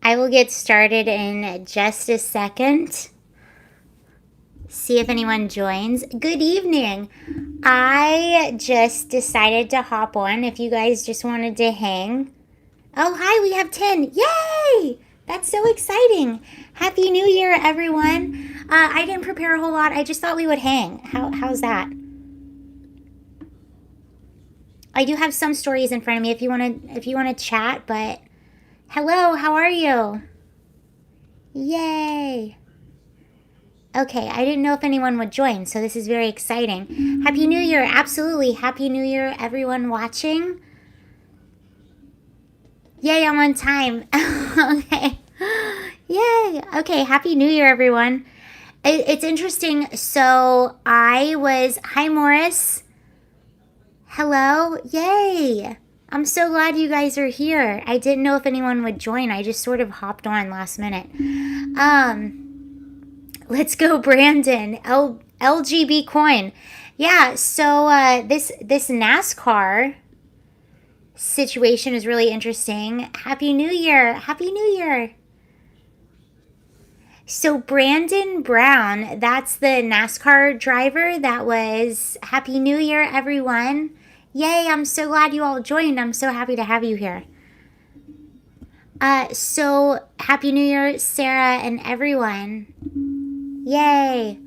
I will get started in just a second. See if anyone joins. Good evening. I just decided to hop on if you guys just wanted to hang. Oh, hi, we have 10. Yay! That's so exciting. Happy New Year, everyone. I didn't prepare a whole lot. I just thought we would hang. How's that? I do have some stories in front of me if you want to chat, but hello, how are you? Yay. Okay, I didn't know if anyone would join, so this is very exciting. Happy New Year, absolutely. Happy New Year, everyone watching. Yay, I'm on time. Okay. Yay. Okay, Happy New Year, everyone. It's interesting. So hi, Morris. Hello. Yay. I'm so glad you guys are here. I didn't know if anyone would join. I just sort of hopped on last minute. Let's go, Brandon. LGB coin. Yeah, so this NASCAR situation is really interesting. Happy New Year. Happy New Year. So Brandon Brown, that's the NASCAR driver that was Happy New Year, everyone. Yay, I'm so glad you all joined. I'm so happy to have you here. So Happy New Year, Sarah and everyone. Yay.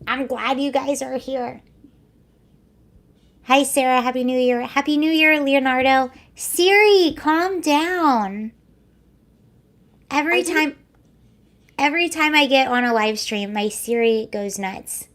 I'm glad you guys are here. Hi, Sarah. Happy New Year. Happy New Year, Leonardo. Siri, calm down. Every time I get on a live stream, my Siri goes nuts.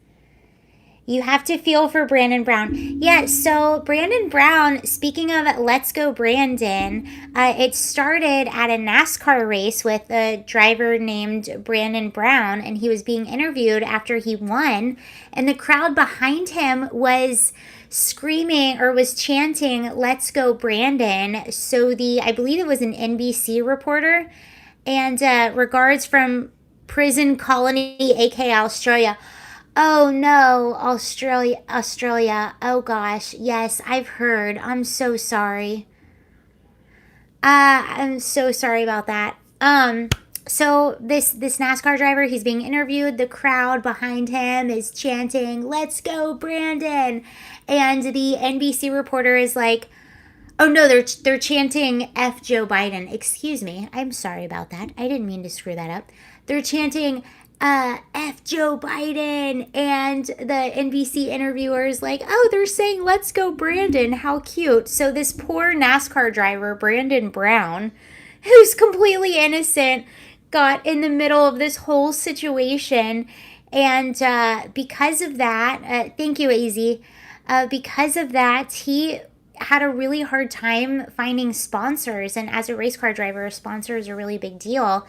You have to feel for Brandon Brown. Yeah, so Brandon Brown, speaking of Let's Go Brandon, it started at a NASCAR race with a driver named Brandon Brown, and he was being interviewed after he won, and the crowd behind him was screaming or was chanting Let's Go Brandon. So I believe it was an NBC reporter, and regards from Prison Colony, aka Australia. Oh no, Australia. Oh gosh, yes, I've heard. I'm so sorry. I'm so sorry about that. So this NASCAR driver, he's being interviewed. The crowd behind him is chanting, "Let's go, Brandon!" And the NBC reporter is like, "Oh no, they're chanting F Joe Biden." Excuse me, I'm sorry about that. I didn't mean to screw that up. They're chanting F Joe Biden, and the NBC interviewer is like, "Oh, they're saying let's go Brandon. How cute." So this poor NASCAR driver, Brandon Brown, who's completely innocent, got in the middle of this whole situation, and because of that, thank you, Az. Because of that, he had a really hard time finding sponsors, and as a race car driver, sponsors are a really big deal.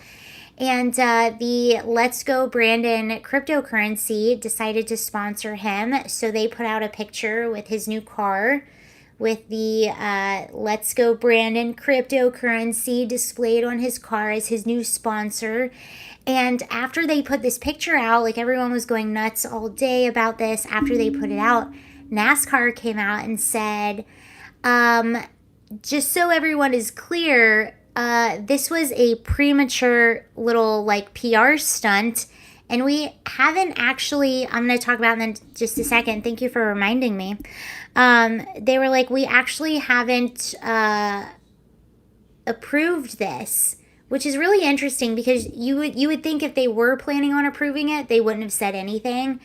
And the Let's Go Brandon cryptocurrency decided to sponsor him. So they put out a picture with his new car with the Let's Go Brandon cryptocurrency displayed on his car as his new sponsor. And after they put this picture out, like everyone was going nuts all day about this. After they put it out, NASCAR came out and said, just so everyone is clear, this was a premature little like PR stunt, and we haven't actually. I'm going to talk about it in just a second. Thank you for reminding me. They were like, we actually haven't approved this, which is really interesting because you would think if they were planning on approving it, they wouldn't have said anything.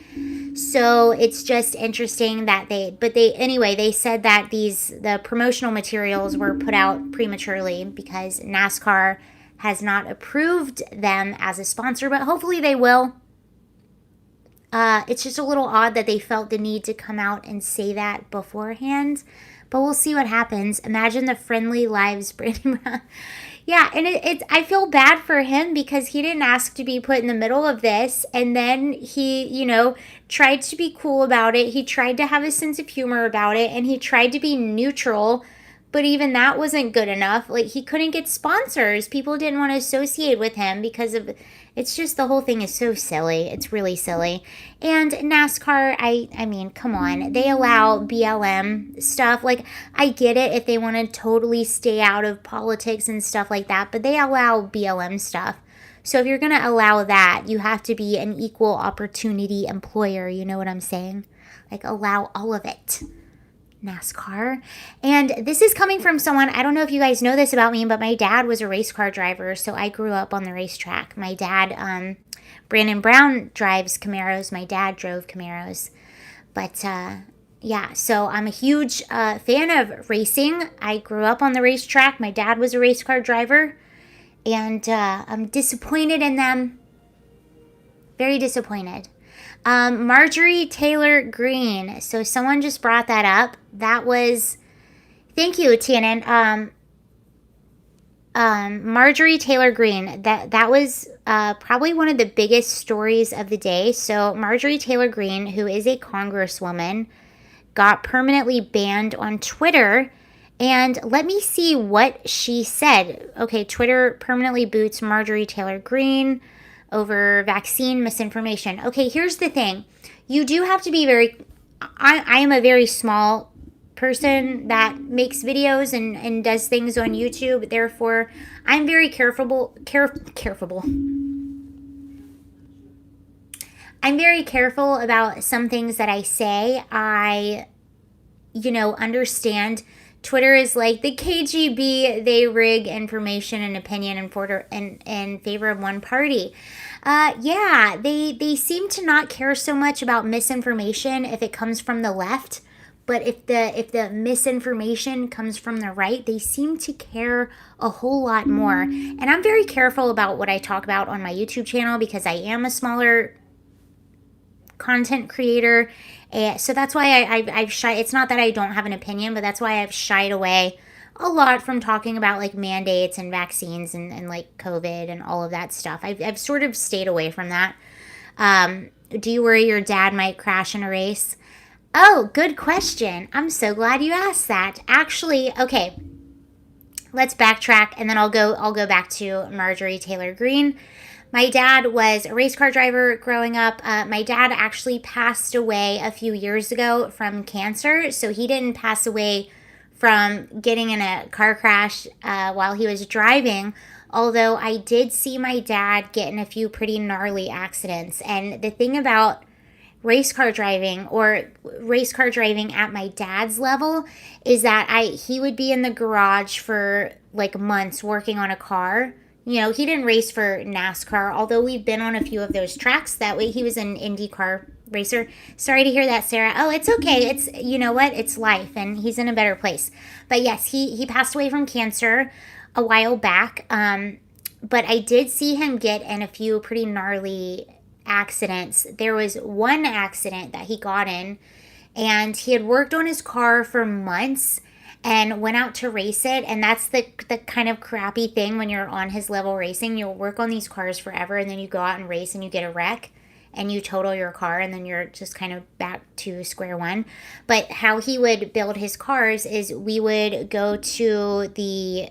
So it's just interesting that they said that the promotional materials were put out prematurely because NASCAR has not approved them as a sponsor, but hopefully they will. It's just a little odd that they felt the need to come out and say that beforehand, but we'll see what happens. Imagine the friendly lives Brandon Brown. Yeah, and I feel bad for him because he didn't ask to be put in the middle of this, and then he, tried to be cool about it. He tried to have a sense of humor about it, and he tried to be neutral, but even that wasn't good enough. Like, he couldn't get sponsors. People didn't want to associate with him because of It's just the whole thing is so silly. It's really silly. And NASCAR, I mean, come on. They allow BLM stuff. Like, I get it if they want to totally stay out of politics and stuff like that, but they allow BLM stuff. So if you're going to allow that, you have to be an equal opportunity employer. You know what I'm saying? Like, allow all of it. NASCAR. And this is coming from someone, I don't know if you guys know this about me, but my dad was a race car driver, so I grew up on the racetrack. My dad, Brandon Brown, drives Camaros. My dad drove Camaros. But yeah, so I'm a huge fan of racing. I grew up on the racetrack. My dad was a race car driver, and I'm disappointed in them. Very disappointed. Marjorie Taylor Greene. So someone just brought that up. That was, thank you, Tianan. Marjorie Taylor Greene. That was probably one of the biggest stories of the day. So Marjorie Taylor Greene, who is a congresswoman, got permanently banned on Twitter. And let me see what she said. Okay, Twitter permanently boots Marjorie Taylor Greene over vaccine misinformation. Okay, here's the thing. You do have to be I am a very small person that makes videos and does things on YouTube. Therefore, I'm very careful. I'm very careful about some things that I say. I, understand Twitter is like the KGB. They rig information and opinion in favor of one party. Yeah, they seem to not care so much about misinformation if it comes from the left, but if the misinformation comes from the right, they seem to care a whole lot more. And I'm very careful about what I talk about on my YouTube channel because I am a smaller content creator. So that's why I've shied. It's not that I don't have an opinion, but that's why I've shied away a lot from talking about like mandates and vaccines and like COVID and all of that stuff. I've sort of stayed away from that. Do you worry your dad might crash in a race? Oh, good question. I'm so glad you asked that. Actually, okay, let's backtrack and then I'll go back to Marjorie Taylor Greene. My dad was a race car driver growing up. My dad actually passed away a few years ago from cancer. So he didn't pass away from getting in a car crash while he was driving. Although I did see my dad get in a few pretty gnarly accidents. And the thing about race car driving at my dad's level is that he would be in the garage for like months working on a car. He didn't race for NASCAR, although we've been on a few of those tracks. That way he was an IndyCar racer. Sorry to hear that, Sarah. Oh, it's okay. It's, you know what? It's life, and he's in a better place. But yes, he passed away from cancer a while back. But I did see him get in a few pretty gnarly accidents. There was one accident that he got in, and he had worked on his car for months and went out to race it. And that's the kind of crappy thing when you're on his level racing. You'll work on these cars forever, and then you go out and race and you get a wreck and you total your car, and then you're just kind of back to square one. But how he would build his cars is we would go to the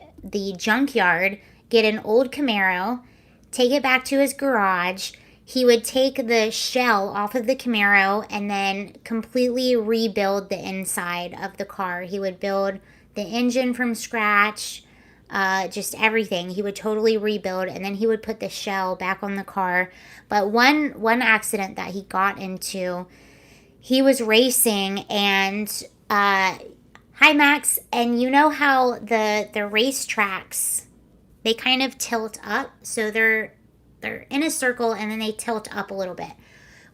junkyard, get an old Camaro, take it back to his garage. He would take the shell off of the Camaro and then completely rebuild the inside of the car. He would build the engine from scratch, just everything. He would totally rebuild, and then he would put the shell back on the car. But one accident that he got into, he was racing, and hi Max, and you know how the race tracks, they kind of tilt up, so they're in a circle and then they tilt up a little bit.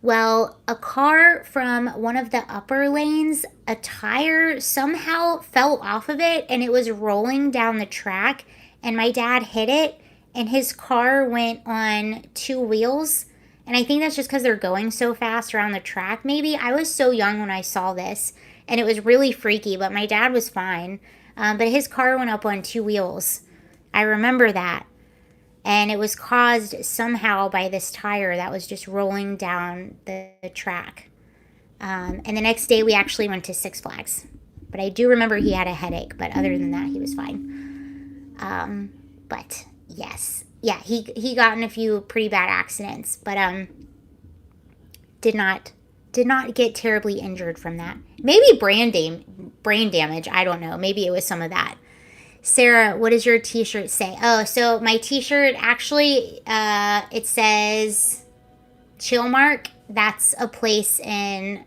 Well, a car from one of the upper lanes, a tire somehow fell off of it and it was rolling down the track, and my dad hit it and his car went on two wheels. And I think that's just because they're going so fast around the track. Maybe I was so young when I saw this and it was really freaky, but my dad was fine. But his car went up on two wheels. I remember that. And it was caused somehow by this tire that was just rolling down the track. And the next day we actually went to Six Flags. But I do remember he had a headache. But other than that, he was fine. But yes. yeah, he got in a few pretty bad accidents, but did not get terribly injured from that. Maybe brain damage. I don't know. Maybe it was some of that. Sarah, what does your t-shirt say? Oh, so my t-shirt actually, it says Chillmark. That's a place in,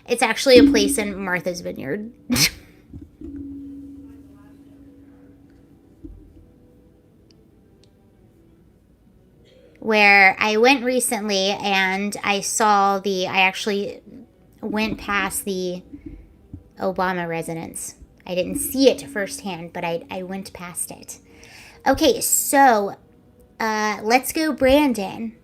it's actually a place in Martha's Vineyard. Where I went recently and I actually went past the Obama residence. I didn't see it firsthand, but I went past it. Okay, so let's go, Brandon.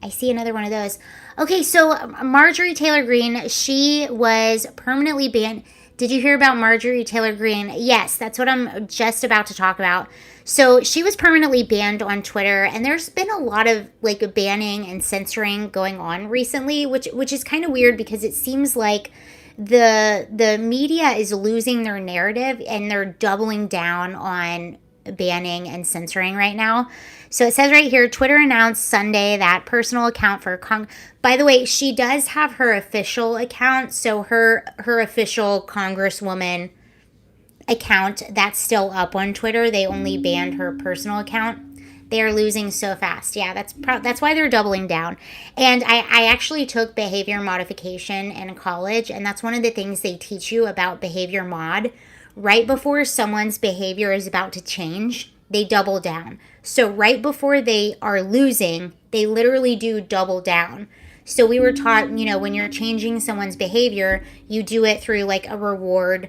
I see another one of those. Okay, so Marjorie Taylor Greene, she was permanently banned. Did you hear about Marjorie Taylor Greene? Yes, that's what I'm just about to talk about. So she was permanently banned on Twitter, and there's been a lot of like banning and censoring going on recently, which is kind of weird because it seems like the media is losing their narrative and they're doubling down on banning and censoring right now. So it says right here, Twitter announced Sunday that personal account for by the way, she does have her official account, so her official Congresswoman account that's still up on Twitter. They only banned her personal account. They are losing so fast. Yeah, that's why they're doubling down. And I actually took behavior modification in college, and that's one of the things they teach you about behavior mod. Right before someone's behavior is about to change, they double down. So right before they are losing, they literally do double down. So we were taught, when you're changing someone's behavior, you do it through like a reward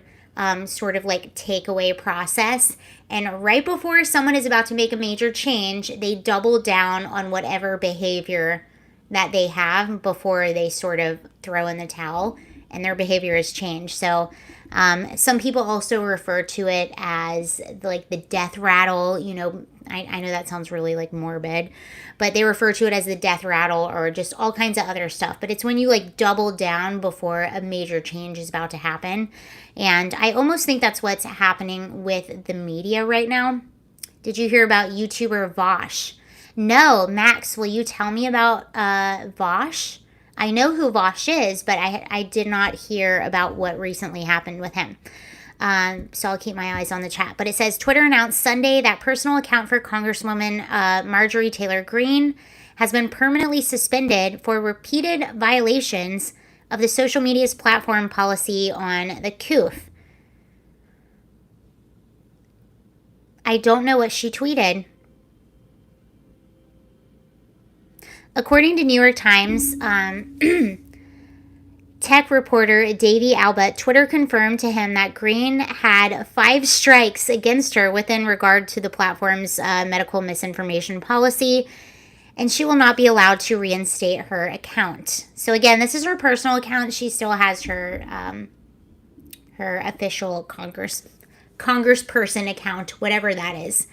sort of like takeaway process. And right before someone is about to make a major change, they double down on whatever behavior that they have before they sort of throw in the towel and their behavior has changed. So some people also refer to it as like the death rattle. I know that sounds really like morbid, but they refer to it as the death rattle or just all kinds of other stuff. But it's when you like double down before a major change is about to happen. And I almost think that's what's happening with the media right now. Did you hear about YouTuber Vosh? No, Max, will you tell me about Vosh? I know who Vosh is, but I did not hear about what recently happened with him. So I'll keep my eyes on the chat. But it says Twitter announced Sunday that personal account for Congresswoman Marjorie Taylor Greene has been permanently suspended for repeated violations of the social media's platform policy on the COOF. I don't know what she tweeted. According to New York Times, tech reporter Davey Albert, Twitter confirmed to him that Greene had 5 strikes against her within regard to the platform's medical misinformation policy, and she will not be allowed to reinstate her account. So again, this is her personal account. She still has her her official congressperson account, whatever that is.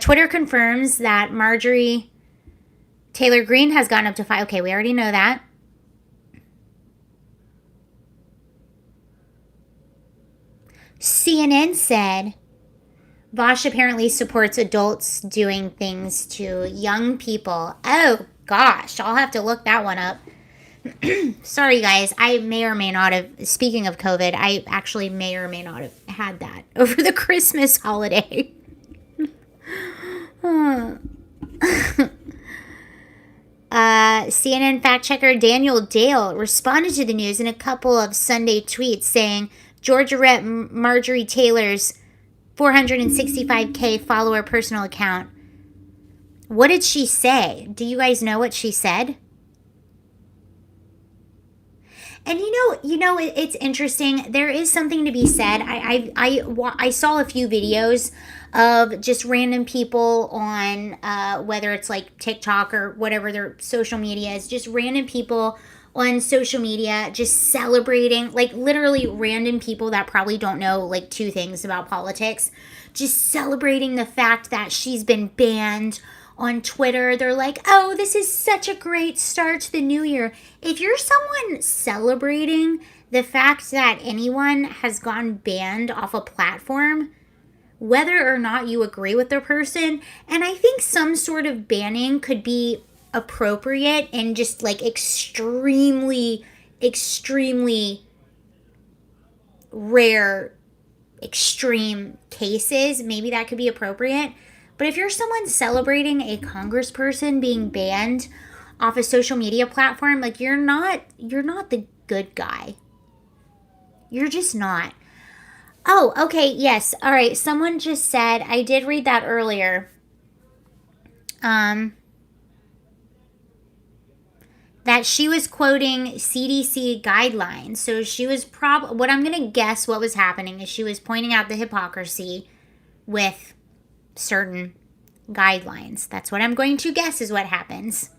Twitter confirms that Marjorie Taylor Greene has gotten up to 5. Okay, we already know that. CNN said Vosh apparently supports adults doing things to young people. Oh, gosh, I'll have to look that one up. Sorry, guys. I may or may not have, speaking of COVID, I actually may or may not have had that over the Christmas holiday. CNN fact checker Daniel Dale responded to the news in a couple of Sunday tweets saying Georgia Rep. Marjorie Taylor's 465K follower personal account. What did she say? Do you guys know what she said? And it's interesting. There is something to be said. I saw a few videos of just random people on whether it's like TikTok or whatever their social media is, just random people on social media just celebrating, like literally random people that probably don't know like 2 things about politics, just celebrating the fact that she's been banned on Twitter. They're like, oh, this is such a great start to the new year. If you're someone celebrating the fact that anyone has gone banned off a platform, whether or not you agree with the person. And I think some sort of banning could be appropriate in just like extremely, extremely rare, extreme cases. Maybe that could be appropriate. But if you're someone celebrating a congressperson being banned off a social media platform, like you're not the good guy. You're just not. Oh, okay, yes. All right. Someone just said, I did read that earlier. That she was quoting CDC guidelines. So she was what I'm going to guess what was happening is she was pointing out the hypocrisy with certain guidelines. That's what I'm going to guess is what happens.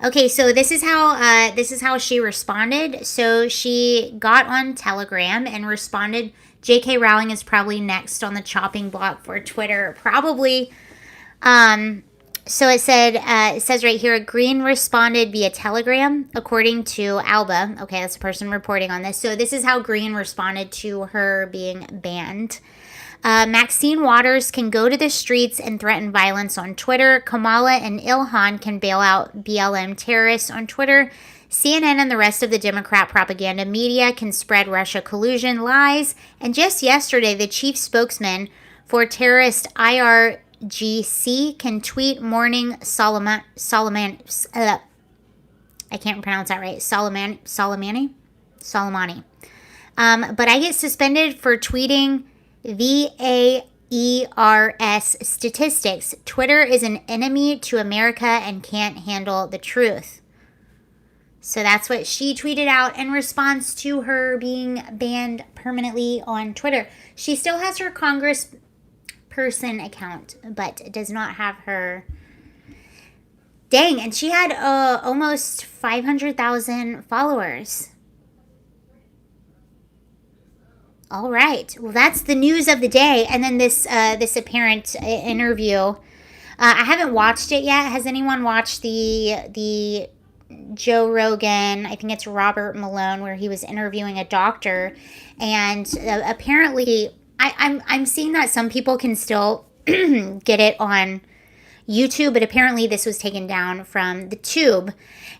Okay, so this is how she responded. So she got on Telegram and responded. J.K. Rowling is probably next on the chopping block for Twitter, probably. So it says right here, Green responded via Telegram, according to Alba. Okay, that's the person reporting on this. So this is how Green responded to her being banned. Maxine Waters can go to the streets and threaten violence on Twitter. Kamala and Ilhan can bail out BLM terrorists on Twitter. CNN and the rest of the Democrat propaganda media can spread Russia collusion lies. And just yesterday, the chief spokesman for terrorist IRGC can tweet mourning I can't pronounce that right. Soleimani. But I get suspended for tweeting VAERS statistics. Twitter is an enemy to America and can't handle the truth. So that's what she tweeted out in response to her being banned permanently on Twitter. She still has her Congressperson account, but does not have her. Dang, and she had almost 500,000 followers. All right. Well, that's the news of the day. And then this apparent interview. I haven't watched it yet. Has anyone watched the Joe Rogan? I think it's Robert Malone, where he was interviewing a doctor, and apparently, I'm seeing that some people can still get it on YouTube, but apparently this was taken down from the tube.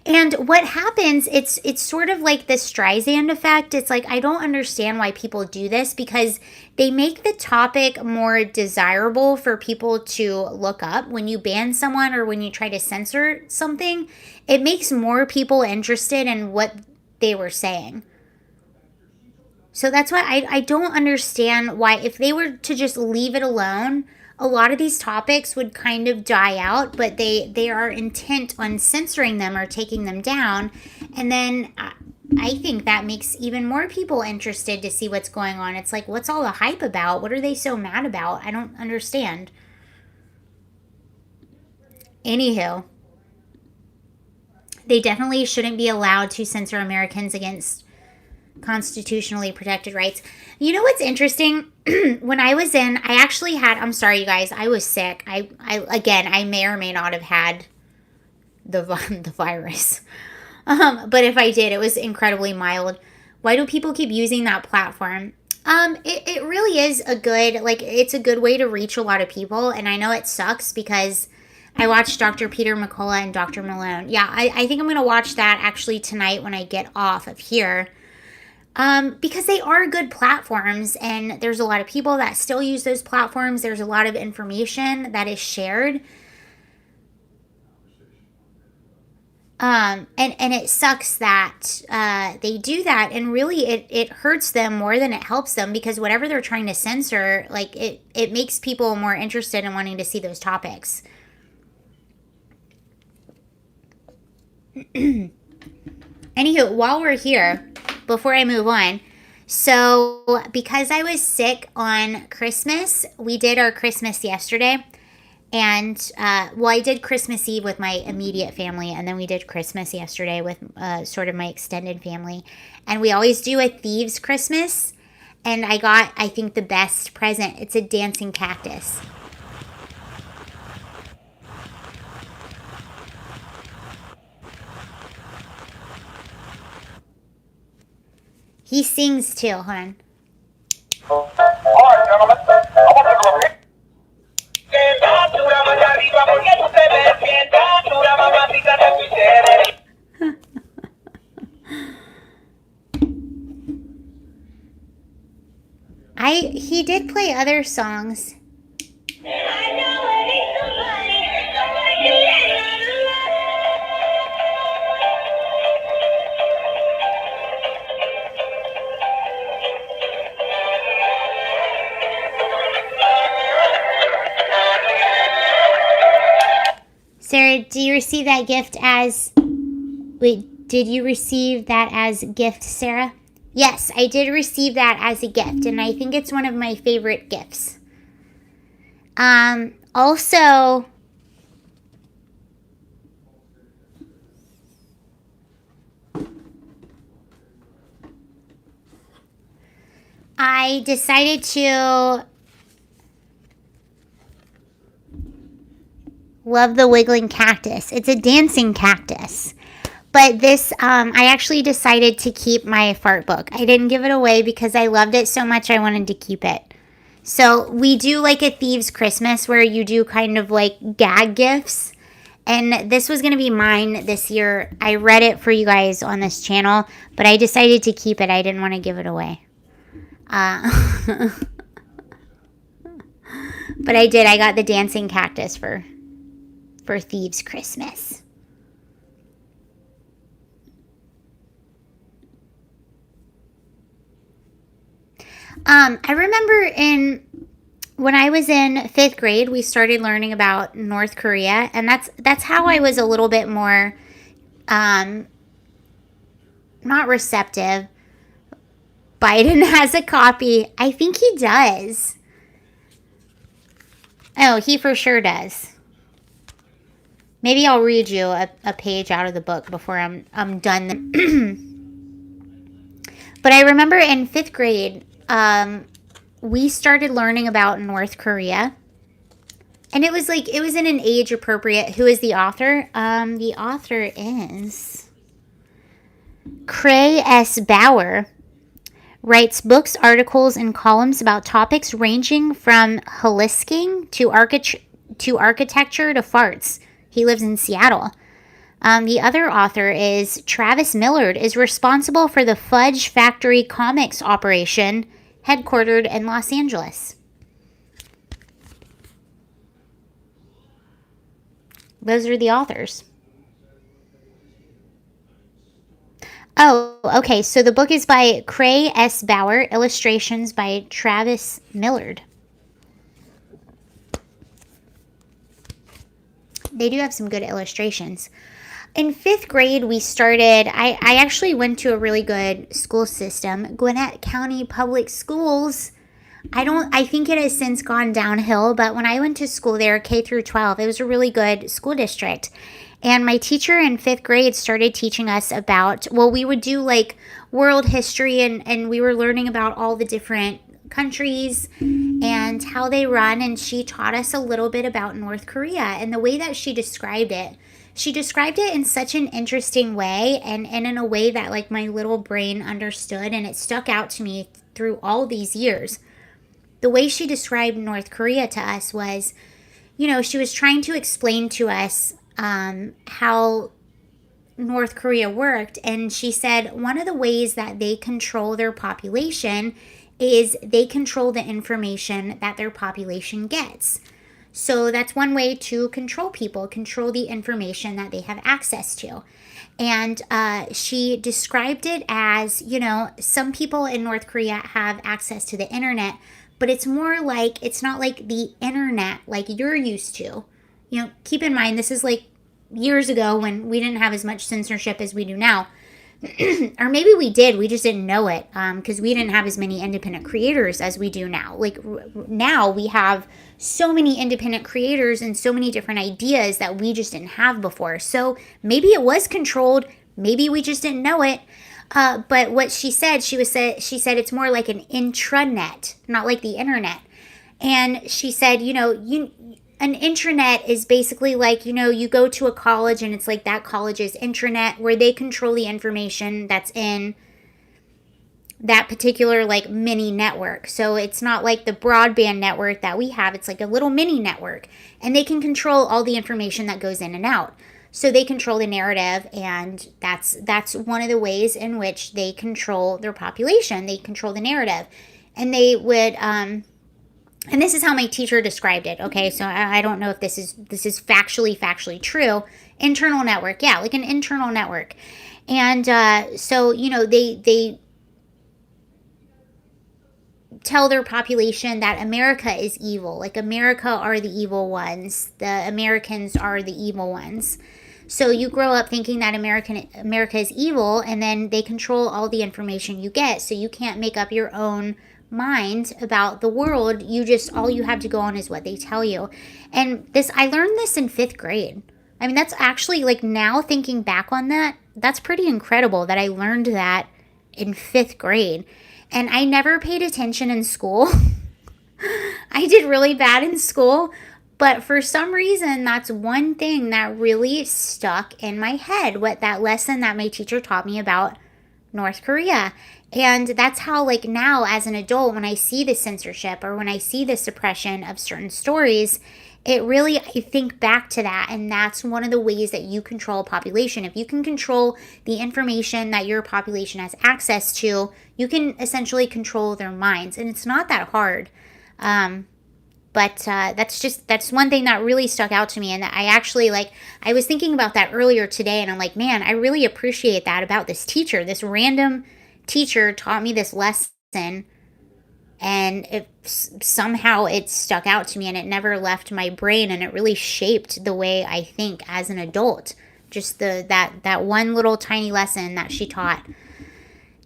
And what happens, it's sort of like the Streisand effect. It's like, I don't understand why people do this, because they make the topic more desirable for people to look up. When you ban someone or when you try to censor something, it makes more people interested in what they were saying. So that's why I don't understand why, if they were to just leave it alone, a lot of these topics would kind of die out, but they are intent on censoring them or taking them down. And then I think that makes even more people interested to see what's going on. It's like, what's all the hype about? What are they so mad about? I don't understand. Anywho, they definitely shouldn't be allowed to censor Americans against constitutionally protected rights. You know what's interesting? When I was I actually had, I'm sorry you guys, I was sick. I may or may not have had the virus. But if I did, it was incredibly mild. Why do people keep using that platform? It really is it's a good way to reach a lot of people. And I know it sucks because I watched Dr. Peter McCullough and Dr. Malone. Yeah, I think I'm going to watch that actually tonight when I get off of here. Because they are good platforms, and there's a lot of people that still use those platforms. There's a lot of information that is shared. And it sucks that they do that, and really it hurts them more than it helps them, because whatever they're trying to censor, like it makes people more interested in wanting to see those topics. Anywho, while we're here, before I move on, so because I was sick on Christmas, we did our Christmas yesterday. And, I did Christmas Eve with my immediate family, and then we did Christmas yesterday with sort of my extended family. And we always do a thieves Christmas, and I got, I think, the best present. It's a dancing cactus. He sings too, hon. All right. he did play other songs. Sarah, do you receive that gift as... Wait, did you receive that as gift, Sarah? Yes, I did receive that as a gift, and I think it's one of my favorite gifts. Also, I decided to love the wiggling cactus. It's a dancing cactus. But this, I actually decided to keep my fart book. I didn't give it away because I loved it so much I wanted to keep it. So we do like a Thieves Christmas where you do kind of like gag gifts. And this was going to be mine this year. I read it for you guys on this channel, but I decided to keep it. I didn't want to give it away. But I did. I got the dancing cactus for Thieves Christmas. I remember when I was in 5th grade, we started learning about North Korea, and that's how I was a little bit more, not receptive. Biden has a copy. I think he does. Oh, he for sure does. Maybe I'll read you a page out of the book before I'm done. But I remember in 5th grade, we started learning about North Korea. And it was in an age appropriate. Who is the author? The author is Cray S. Bauer. Writes books, articles, and columns about topics ranging from holisking to architecture to farts. He lives in Seattle. The other author is Travis Millard, is responsible for the Fudge Factory Comics operation, headquartered in Los Angeles. Those are the authors. Oh, okay. So the book is by Cray S. Bauer, illustrations by Travis Millard. They do have some good illustrations. In 5th grade, we started, I actually went to a really good school system, Gwinnett County Public Schools. I think it has since gone downhill, but when I went to school there, K through 12, it was a really good school district. And my teacher in 5th grade started teaching us about, well, we would do like world history and we were learning about all the different countries and how they run. And she taught us a little bit about North Korea, and the way that she described it in such an interesting way and in a way that like my little brain understood, and it stuck out to me through all these years. The way she described North Korea to us was, she was trying to explain to us how North Korea worked. And she said one of the ways that they control their population is they control the information that their population gets. So that's one way to control people, control the information that they have access to. And she described it as, some people in North Korea have access to the internet, but it's more like, it's not like the internet like you're used to. Keep in mind, this is like years ago when we didn't have as much censorship as we do now. Or maybe we did, we just didn't know it, because we didn't have as many independent creators as we do now. Like now we have so many independent creators and so many different ideas that we just didn't have before. So maybe it was controlled, maybe we just didn't know it. But what she said, she said it's more like an intranet, not like the internet. And she said, an intranet is basically like, you go to a college and it's like that college's intranet where they control the information that's in that particular like mini network. So it's not like the broadband network that we have. It's like a little mini network, and they can control all the information that goes in and out. So they control the narrative, and that's one of the ways in which they control their population. They control the narrative. And they would, and this is how my teacher described it. Okay, so I don't know if this is factually true. Internal network, yeah, like an internal network. And so they tell their population that America is evil. Like, America are the evil ones. The Americans are the evil ones. So you grow up thinking that America is evil, and then they control all the information you get. So you can't make up your own mind about the world. All you have to go on is what they tell you. And I learned this in 5th grade. I mean, that's actually, like, now thinking back on that, that's pretty incredible that I learned that in 5th grade. And I never paid attention in school. I did really bad in school, but for some reason, that's one thing that really stuck in my head. What that lesson that my teacher taught me about North Korea. And that's how, like, now as an adult, when I see the censorship or when I see the suppression of certain stories, I think back to that. And that's one of the ways that you control a population. If you can control the information that your population has access to, you can essentially control their minds. And it's not that hard. But that's one thing that really stuck out to me. And that I was thinking about that earlier today, and I'm like, man, I really appreciate that about this teacher. This random teacher taught me this lesson, and somehow it stuck out to me, and it never left my brain, and it really shaped the way I think as an adult. Just that one little tiny lesson that she taught.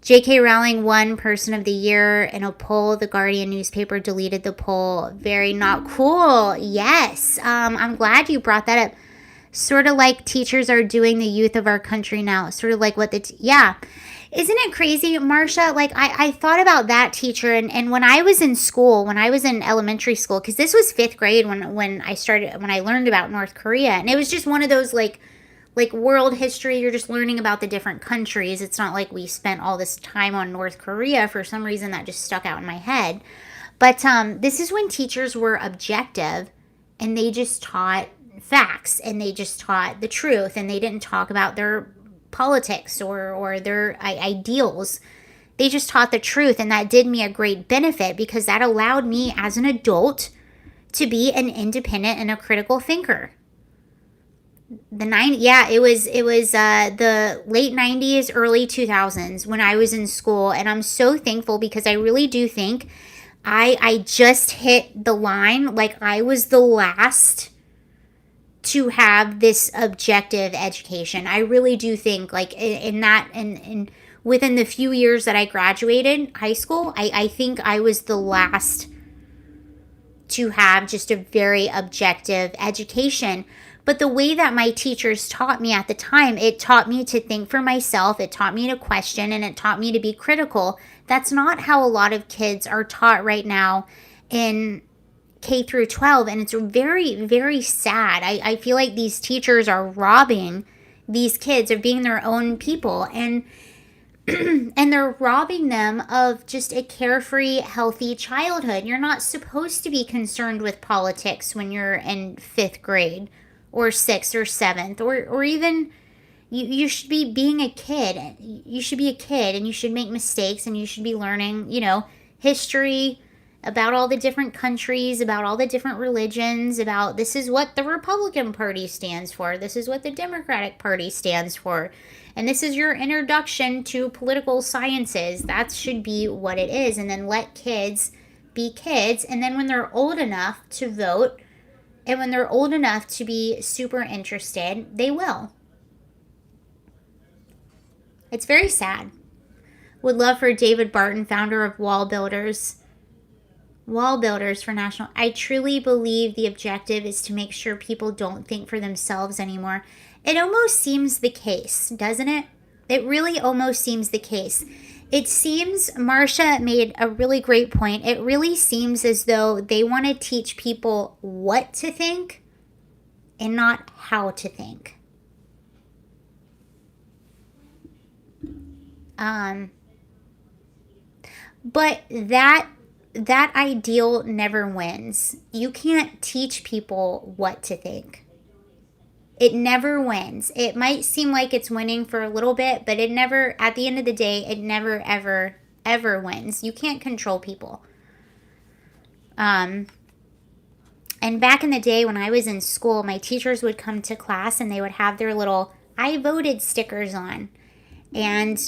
J.K. Rowling won Person of the Year in a poll. The Guardian newspaper deleted the poll. Very not cool. Yes. I'm glad you brought that up. Sort of like teachers are doing the youth of our country now. Sort of like yeah. Isn't it crazy, Marcia? Like, I thought about that teacher, and when I was in school, when I was in elementary school, because this was 5th grade when I learned about North Korea, and it was just one of those, like world history, you're just learning about the different countries. It's not like we spent all this time on North Korea. For some reason, that just stuck out in my head. But this is when teachers were objective, and they just taught facts, and they just taught the truth, and they didn't talk about their politics or their ideals. They just taught the truth, and that did me a great benefit because that allowed me as an adult to be an independent and a critical thinker. It was the late 90s, early 2000s when I was in school, and I'm so thankful because I really do think I just hit the line. Like, I was the last to have this objective education. I really do think, like, in within the few years that I graduated high school, I think I was the last to have just a very objective education. But the way that my teachers taught me at the time, it taught me to think for myself, it taught me to question, and it taught me to be critical. That's not how a lot of kids are taught right now in K through 12, and it's very, very sad. I feel like these teachers are robbing these kids of being their own people, and and they're robbing them of just a carefree, healthy childhood. You're not supposed to be concerned with politics when you're in 5th grade or 6th or 7th, or even you should be being a kid. You should be a kid, and you should make mistakes, and you should be learning, history about all the different countries, about all the different religions, about this is what the Republican Party stands for, this is what the Democratic Party stands for, and this is your introduction to political sciences. That should be what it is. And then let kids be kids, and then when they're old enough to vote, and when they're old enough to be super interested, they will. It's very sad. Would love for David Barton, founder of Wall Builders for national. I truly believe the objective is to make sure people don't think for themselves anymore. It almost seems the case, doesn't it? It really almost seems the case. It seems, Marcia made a really great point. It really seems as though they want to teach people what to think and not how to think. But that ideal never wins. You can't teach people what to think. It never wins. It might seem like it's winning for a little bit, but it never, at the end of the day, it never, ever, ever wins. You can't control people. And back in the day when I was in school, my teachers would come to class and they would have their little I voted stickers on. And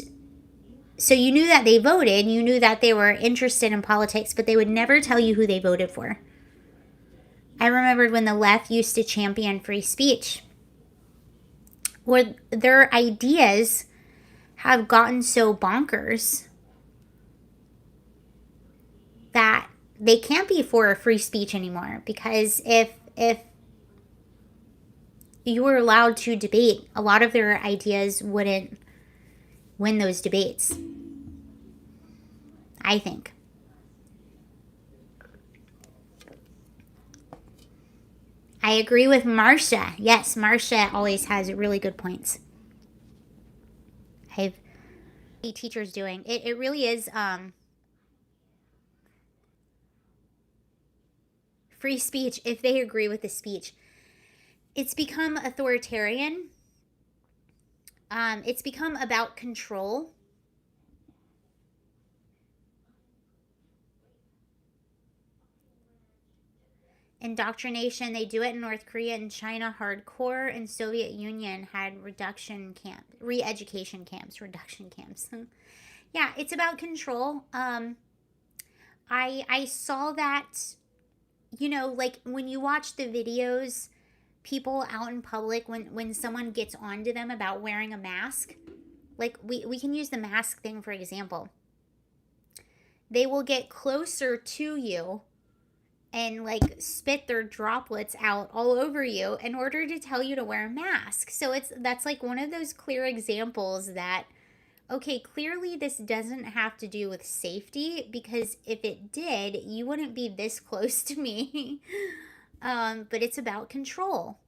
so you knew that they voted, you knew that they were interested in politics, but they would never tell you who they voted for. I remembered when the left used to champion free speech, where their ideas have gotten so bonkers that they can't be for free speech anymore, because if you were allowed to debate, a lot of their ideas wouldn't win those debates, I think. I agree with Marsha. Yes, Marsha always has really good points. I've teachers doing it really is free speech if they agree with the speech. It's become authoritarian. It's become about control. Indoctrination, they do it in North Korea and China hardcore, and Soviet Union had re-education camps, reduction camps. Yeah, it's about control. I saw that, like when you watch the videos, people out in public, when someone gets onto them about wearing a mask, like we can use the mask thing for example. They will get closer to you and like spit their droplets out all over you in order to tell you to wear a mask. So that's like one of those clear examples that, okay, clearly this doesn't have to do with safety, because if it did, you wouldn't be this close to me. But it's about control.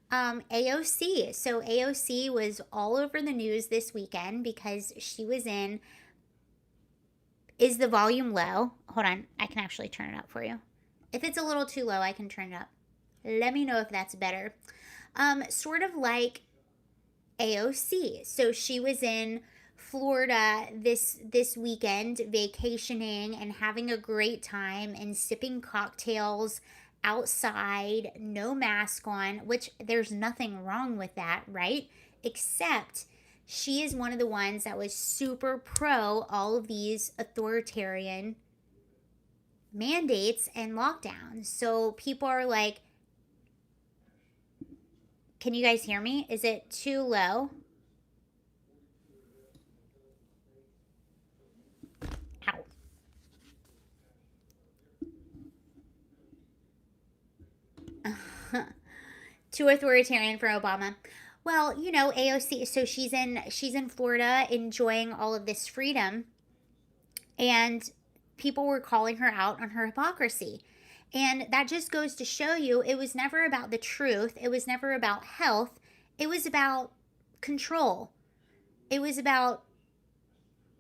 AOC. So AOC was all over the news this weekend because she was in. Is the volume low? Hold on, I can actually turn it up for you. If it's a little too low, I can turn it up. Let me know if that's better. Sort of like AOC. So she was in Florida this weekend, vacationing and having a great time and sipping cocktails outside, no mask on, which there's nothing wrong with that, right? Except she is one of the ones that was super pro all of these authoritarian mandates and lockdowns. So people are like, can you guys hear me? Is it too low? Ow. Too authoritarian for Obama. Well, AOC, so she's in Florida enjoying all of this freedom, and people were calling her out on her hypocrisy. And that just goes to show you it was never about the truth. It was never about health. It was about control. It was about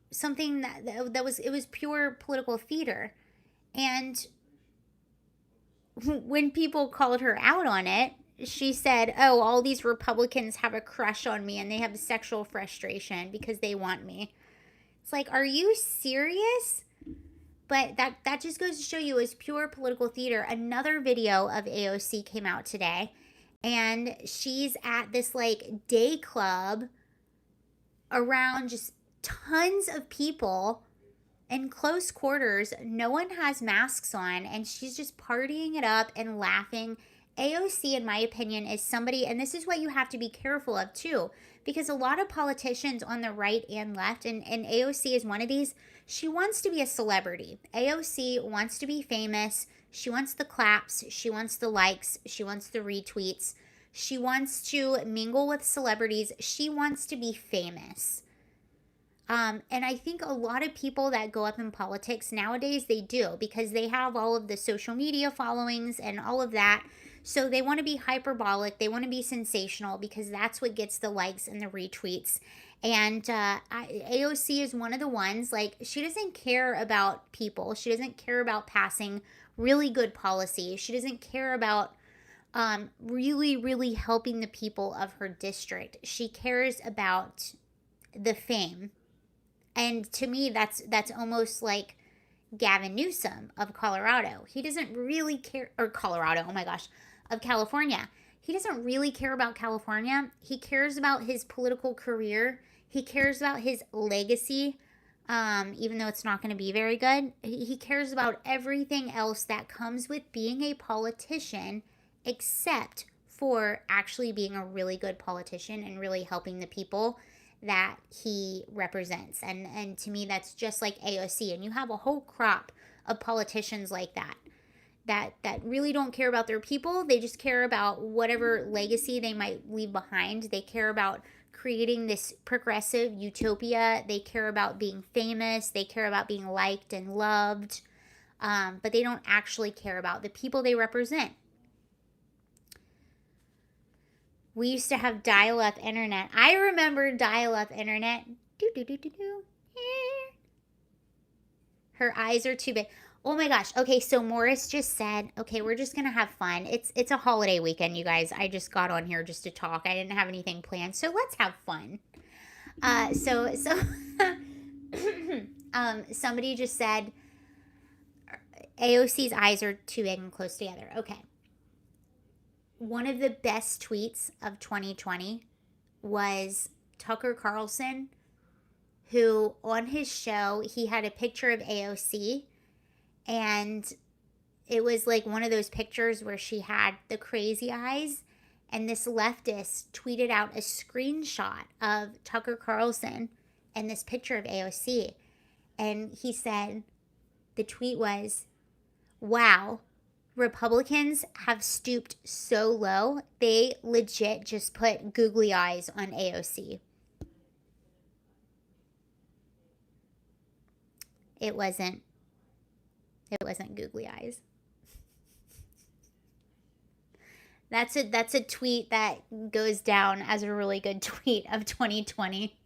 something that was pure political theater. And when people called her out on it, she said, "Oh, all these Republicans have a crush on me and they have sexual frustration because they want me." It's like, are you serious? But that just goes to show you it's pure political theater. Another video of AOC came out today, and she's at this like day club around just tons of people in close quarters. No one has masks on, and she's just partying it up and laughing. AOC, in my opinion, is somebody, and this is what you have to be careful of too, because a lot of politicians on the right and left, and AOC is one of these, she wants to be a celebrity. AOC wants to be famous. She wants the claps. She wants the likes. She wants the retweets. She wants to mingle with celebrities. She wants to be famous. And I think a lot of people that go up in politics nowadays, they do, because they have all of the social media followings and all of that. So they want to be hyperbolic. They want to be sensational because that's what gets the likes and the retweets. And AOC is one of the ones, like, she doesn't care about people. She doesn't care about passing really good policy. She doesn't care about really, really helping the people of her district. She cares about the fame. And to me, that's almost like Gavin Newsom of Colorado. He doesn't really care, or Colorado, oh my gosh, of California. He doesn't really care about California. He cares about his political career. He cares about his legacy, even though it's not going to be very good. He cares about everything else that comes with being a politician, except for actually being a really good politician and really helping the people that he represents. And to me, that's just like AOC. And you have a whole crop of politicians like that really don't care about their people. They just care about whatever legacy they might leave behind. They care about creating this progressive utopia. They care about being famous. They care about being liked and loved. But they don't actually care about the people they represent. We used to have dial-up internet. I remember dial-up internet. Her eyes are too big. Oh my gosh. Okay, so Morris just said, okay, we're just going to have fun. It's a holiday weekend, you guys. I just got on here just to talk. I didn't have anything planned. So let's have fun. So somebody just said AOC's eyes are too big and close together. Okay. One of the best tweets of 2020 was Tucker Carlson, who on his show, he had a picture of AOC, and it was like one of those pictures where she had the crazy eyes, and this leftist tweeted out a screenshot of Tucker Carlson and this picture of AOC, and he said, the tweet was, wow, Republicans have stooped so low, they legit just put googly eyes on AOC. It wasn't googly eyes. That's a tweet that goes down as a really good tweet of 2020.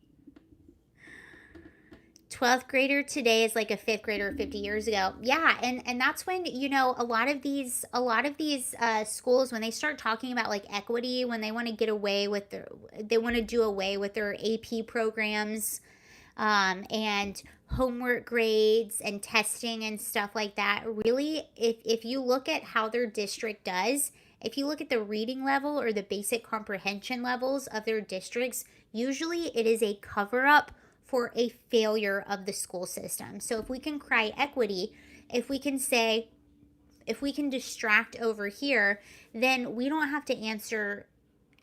12th grader today is like a 5th grader 50 years ago. Yeah, and that's when, you know, a lot of these schools, when they start talking about like equity, when they want to get away with they want to do away with their AP programs, and homework grades and testing and stuff like that. Really, if you look at how their district does, if you look at the reading level or the basic comprehension levels of their districts, usually it is a cover-up for a failure of the school system. So if we can cry equity, if we can say, if we can distract over here, then we don't have to answer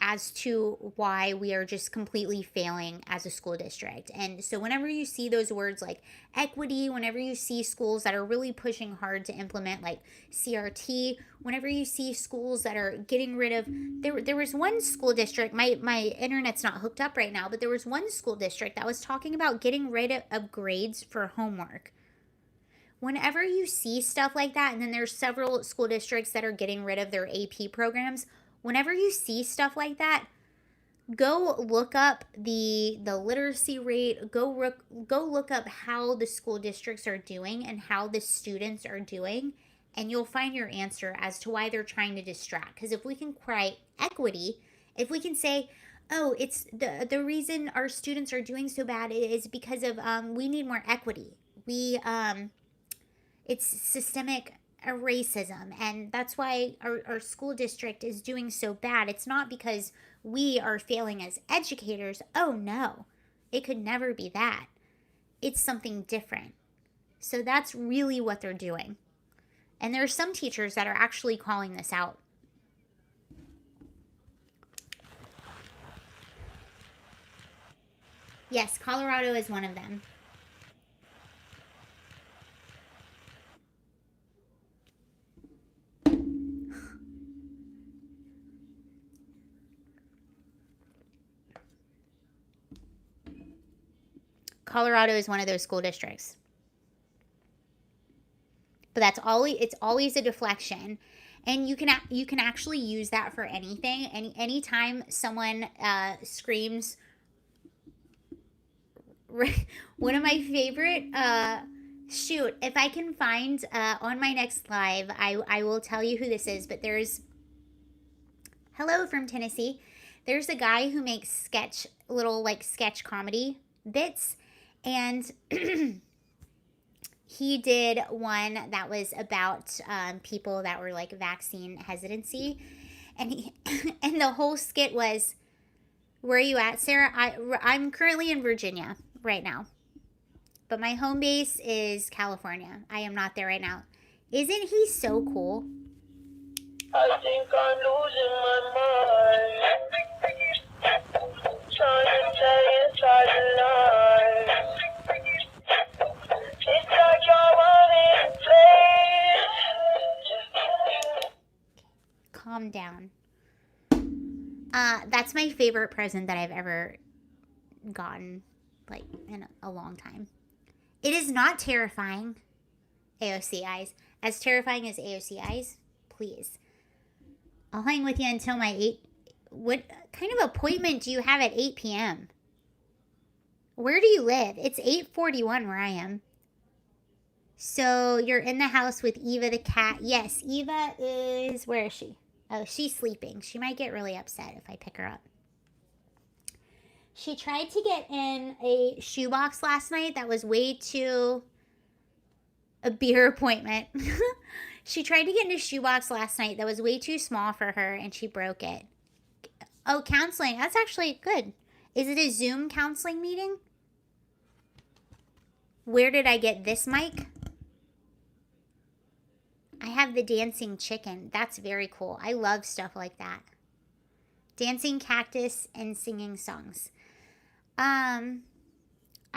as to why we are just completely failing as a school district. And so whenever you see those words like equity, whenever you see schools that are really pushing hard to implement like CRT, whenever you see schools that are getting rid of, there was one school district, my internet's not hooked up right now, but there was one school district that was talking about getting rid of grades for homework. Whenever you see stuff like that, and then there's several school districts that are getting rid of their AP programs, whenever you see stuff like that, go look up the literacy rate, go look up how the school districts are doing and how the students are doing, and you'll find your answer as to why they're trying to distract. Because if we can cry equity, if we can say, oh, it's the reason our students are doing so bad is because of we need more equity. It's systemic racism, and that's why our school district is doing so bad. It's not because we are failing as educators. Oh no, it could never be that. It's something different. So that's really what they're doing. And there are some teachers that are actually calling this out. Yes, Colorado is one of them. Colorado is one of those school districts. But it's always a deflection. And you can actually use that for anything. Anytime someone screams, one of my favorite shoot, if I can find on my next live, I will tell you who this is. But there's, hello from Tennessee. There's a guy who makes sketch comedy bits. And he did one that was about people that were like vaccine hesitancy. And and the whole skit was, where are you at, Sarah? I'm currently in Virginia right now, but my home base is California. I am not there right now. Isn't he so cool? I think I'm losing my mind. Trying to stay inside the lines. It's like you're running place. Calm down. That's my favorite present that I've ever gotten, like, in a long time. It is not terrifying, AOC eyes. As terrifying as AOC eyes, please. I'll hang with you until my 8. What kind of appointment do you have at 8 p.m.? Where do you live? It's 8:41 where I am. So you're in the house with Eva the cat. Yes, Eva is, where is she? Oh, she's sleeping. She might get really upset if I pick her up. She tried to get in a shoebox last night that was way too... A beer appointment. She tried to get in a shoebox last night that was way too small for her, and she broke it. Oh, counseling. That's actually good. Is it a Zoom counseling meeting? Where did I get this mic? I have the dancing chicken. That's very cool. I love stuff like that. Dancing cactus and singing songs.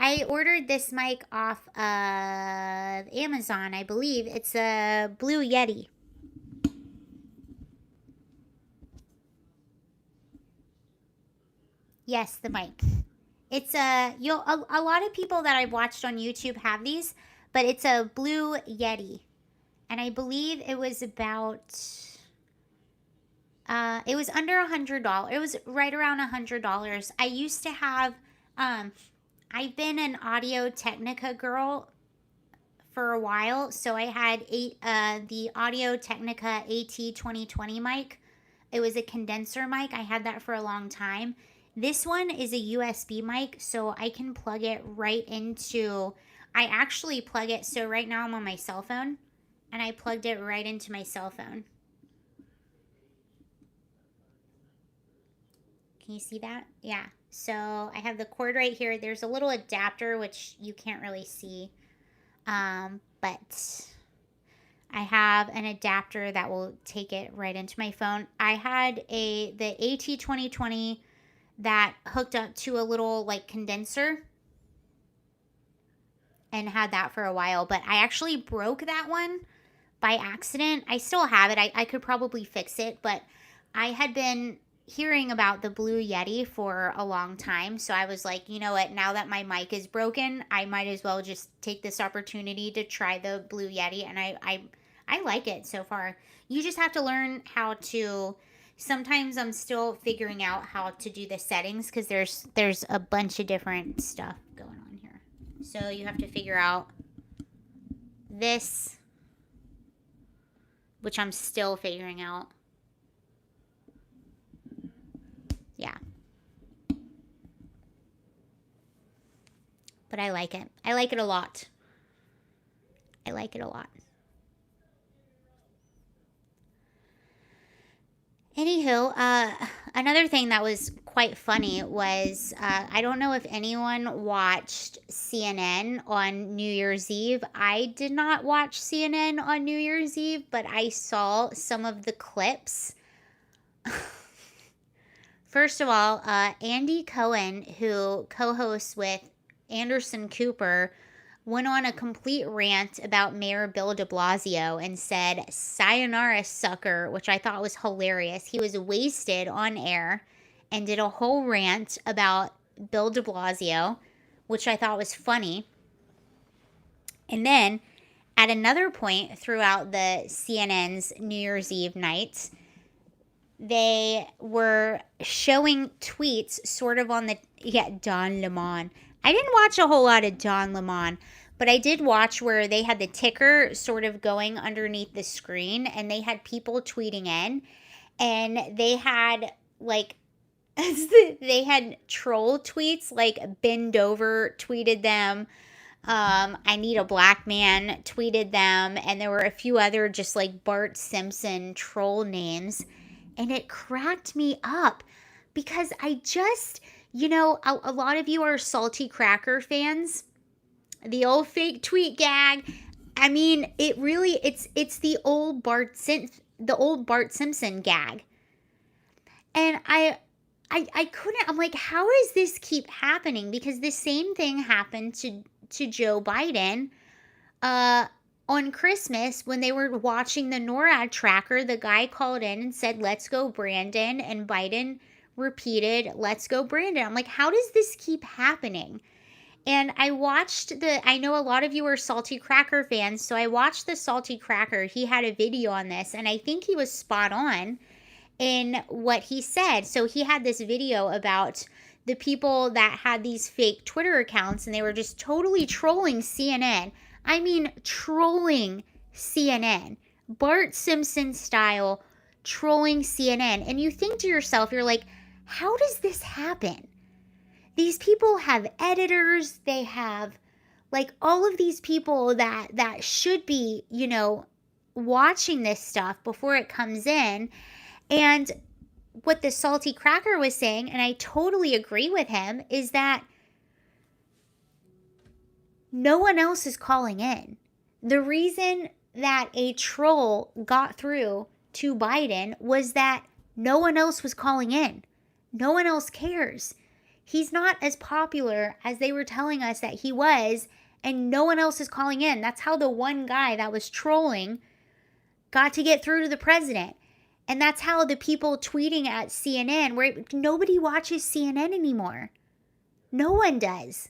I ordered this mic off of Amazon, I believe. It's a Blue Yeti. Yes, the mic. It's a lot of people that I've watched on YouTube have these, but it's a Blue Yeti. And I believe it was about it was under $100. It was right around $100. I used to have I've been an Audio Technica girl for a while, so I had the Audio Technica AT2020 mic. It was a condenser mic. I had that for a long time. This one is a USB mic, so I can plug it right into... I actually plug it, so right now I'm on my cell phone, and I plugged it right into my cell phone. Can you see that? Yeah. So I have the cord right here. There's a little adapter, which you can't really see. But I have an adapter that will take it right into my phone. I had the AT2020 that hooked up to a little like condenser and had that for a while. But I actually broke that one by accident. I still have it. I could probably fix it. But I had been hearing about the Blue Yeti for a long time, so I was like, you know what, now that my mic is broken, I might as well just take this opportunity to try the Blue Yeti, and I like it so far. You just have to learn how to... Sometimes I'm still figuring out how to do the settings, because there's a bunch of different stuff going on here. So you have to figure out this, which I'm still figuring out. Yeah. But I like it. I like it a lot. I like it a lot. Anywho, another thing that was quite funny was, I don't know if anyone watched CNN on New Year's Eve. I did not watch CNN on New Year's Eve, but I saw some of the clips. First of all, Andy Cohen, who co-hosts with Anderson Cooper, went on a complete rant about Mayor Bill de Blasio and said, "Sayonara, sucker," which I thought was hilarious. He was wasted on air and did a whole rant about Bill de Blasio, which I thought was funny. And then, at another point throughout the CNN's New Year's Eve night, they were showing tweets sort of on the... Yeah, Don Lemon. I didn't watch a whole lot of Don Lemon, but I did watch where they had the ticker sort of going underneath the screen, and they had people tweeting in, and they had, like, They had troll tweets, like Ben Dover tweeted them. I Need a Black Man tweeted them, and there were a few other just like Bart Simpson troll names, and it cracked me up because I just, a lot of you are salty cracker fans. The old fake tweet gag. I mean, it's the old Bart Simpson gag, and I couldn't. I'm like, how does this keep happening? Because the same thing happened to Joe Biden on Christmas when they were watching the NORAD tracker. The guy called in and said, "Let's go, Brandon," and Biden repeated, "Let's go, Brandon." I'm like, how does this keep happening? And I know a lot of you are Salty Cracker fans, so I watched the Salty Cracker. He had a video on this, and I think he was spot on in what he said. So he had this video about the people that had these fake Twitter accounts, and they were just totally trolling CNN. I mean, trolling CNN. Bart Simpson style trolling CNN. And you think to yourself, you're like, how does this happen? These people have editors, they have like all of these people that should be, watching this stuff before it comes in. And what the Salty Cracker was saying, and I totally agree with him, is that no one else is calling in. The reason that a troll got through to Biden was that no one else was calling in. No one else cares. He's not as popular as they were telling us that he was, and no one else is calling in. That's how the one guy that was trolling got to get through to the president. And that's how the people tweeting at CNN, where nobody watches CNN anymore. No one does.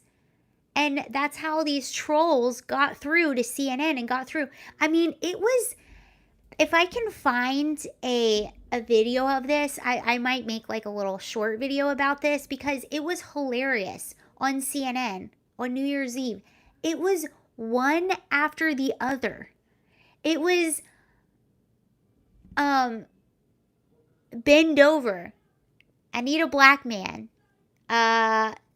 And that's how these trolls got through to CNN and got through. I mean, it was, if I can find a video of this, I might make like a little short video about this because it was hilarious on CNN on New Year's Eve. It was one after the other. It was Bend Over, I Need a Black Man,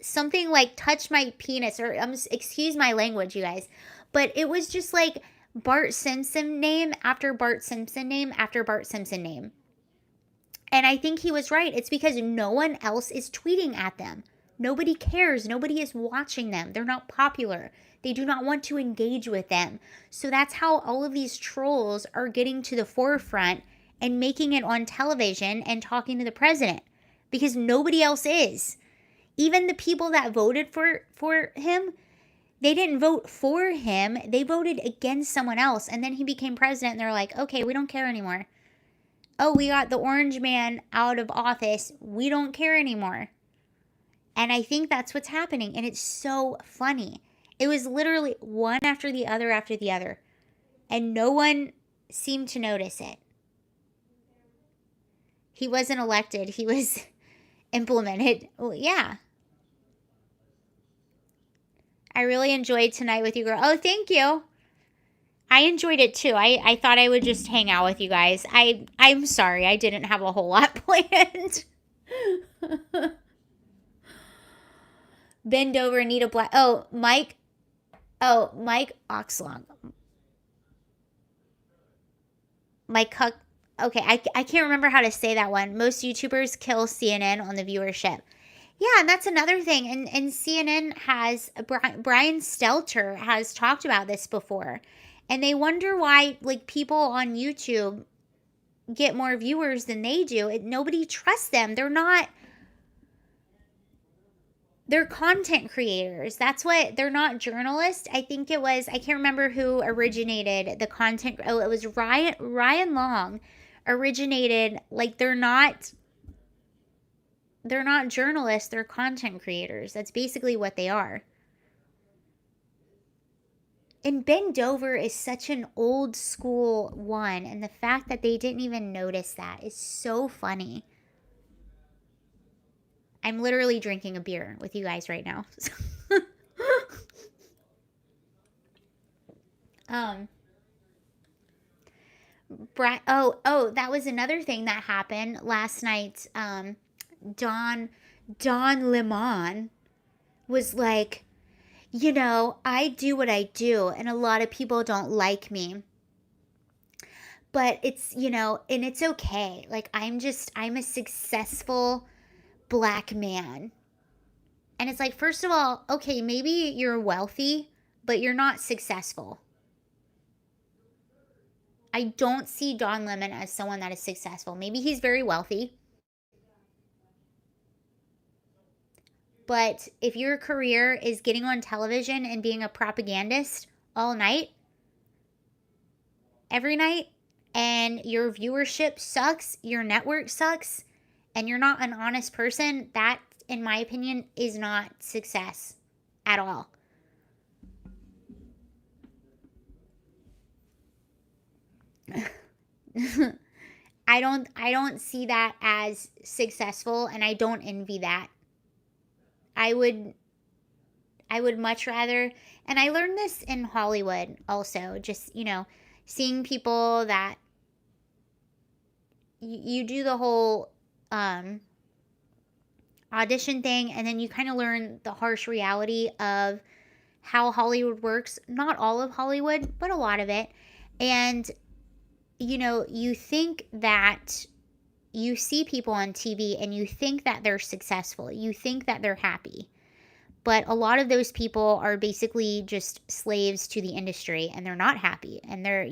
something like Touch My Penis, or excuse my language, you guys, but it was just like Bart Simpson name after Bart Simpson name after Bart Simpson name. And I think he was right. It's because no one else is tweeting at them. Nobody cares. Nobody is watching them. They're not popular. They do not want to engage with them. So that's how all of these trolls are getting to the forefront and making it on television and talking to the president, because nobody else is. Even the people that voted for him, they didn't vote for him. They voted against someone else. And then he became president and they're like, okay, we don't care anymore. Oh, we got the orange man out of office. We don't care anymore. And I think that's what's happening. And it's so funny. It was literally one after the other after the other. And no one seemed to notice it. He wasn't elected. He was implemented. Well, yeah. I really enjoyed tonight with you, girl. Oh, thank you. I enjoyed it too. I thought I would just hang out with you guys. I'm sorry. I didn't have a whole lot planned. Bend Over, Need a Black. Oh, Mike Oxlong. Mike Huck. Okay, I can't remember how to say that one. Most YouTubers kill CNN on the viewership. Yeah, and that's another thing. And CNN has, Brian Stelter has talked about this before. And they wonder why, like, people on YouTube get more viewers than they do. Nobody trusts them. They're content creators. They're not journalists. I think it was, I can't remember who originated the content. Oh, it was Ryan Long originated, like, they're not journalists, they're content creators. That's basically what they are. And Bend Over is such an old school one, and the fact that they didn't even notice that is so funny. I'm literally drinking a beer with you guys right now. that was another thing that happened last night. Don Lemon was like, I do what I do, and a lot of people don't like me. But it's, and it's okay. Like, I'm a successful black man. And it's like, first of all, okay, maybe you're wealthy, but you're not successful. I don't see Don Lemon as someone that is successful. Maybe he's very wealthy. But if your career is getting on television and being a propagandist all night, every night, and your viewership sucks, your network sucks, and you're not an honest person, that, in my opinion, is not success at all. I don't see that as successful, and I don't envy that. I would much rather, and I learned this in Hollywood also, just, seeing people that you do the whole audition thing, and then you kind of learn the harsh reality of how Hollywood works. Not all of Hollywood, but a lot of it. And you think that you see people on TV and you think that they're successful. You think that they're happy. But a lot of those people are basically just slaves to the industry, and they're not happy. And they're,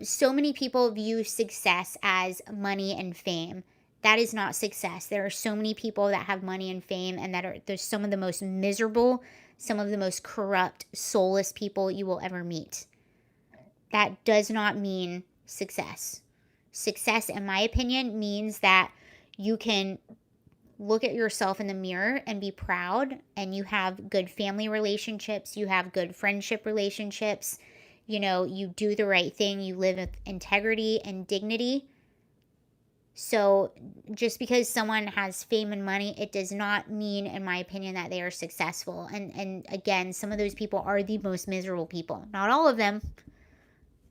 so many people view success as money and fame. That is not success. There are so many people that have money and fame, and they're some of the most miserable, some of the most corrupt, soulless people you will ever meet. That does not mean success. Success, in my opinion, means that you can look at yourself in the mirror and be proud, and you have good family relationships, you have good friendship relationships, you do the right thing, you live with integrity and dignity. So just because someone has fame and money, it does not mean, in my opinion, that they are successful. And again, some of those people are the most miserable people. Not all of them,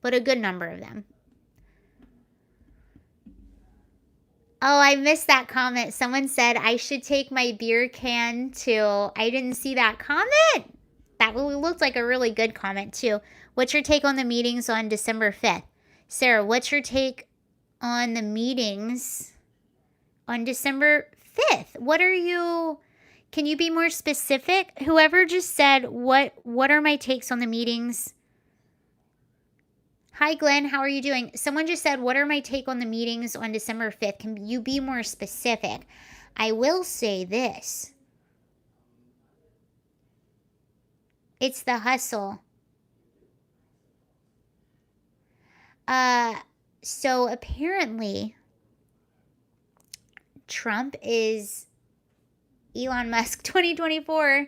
but a good number of them. Oh, I missed that comment. Someone said I should take my beer can to. I didn't see that comment. That looked like a really good comment, too. What's your take on the meetings on December 5th? Sarah, what's your take on the meetings on December 5th? Can you be more specific? Whoever just said, what are my takes on the meetings? Hi, Glenn. How are you doing? Someone just said, what are my take on the meetings on December 5th? Can you be more specific? I will say this. It's the hustle. So apparently, Trump is Elon Musk 2024.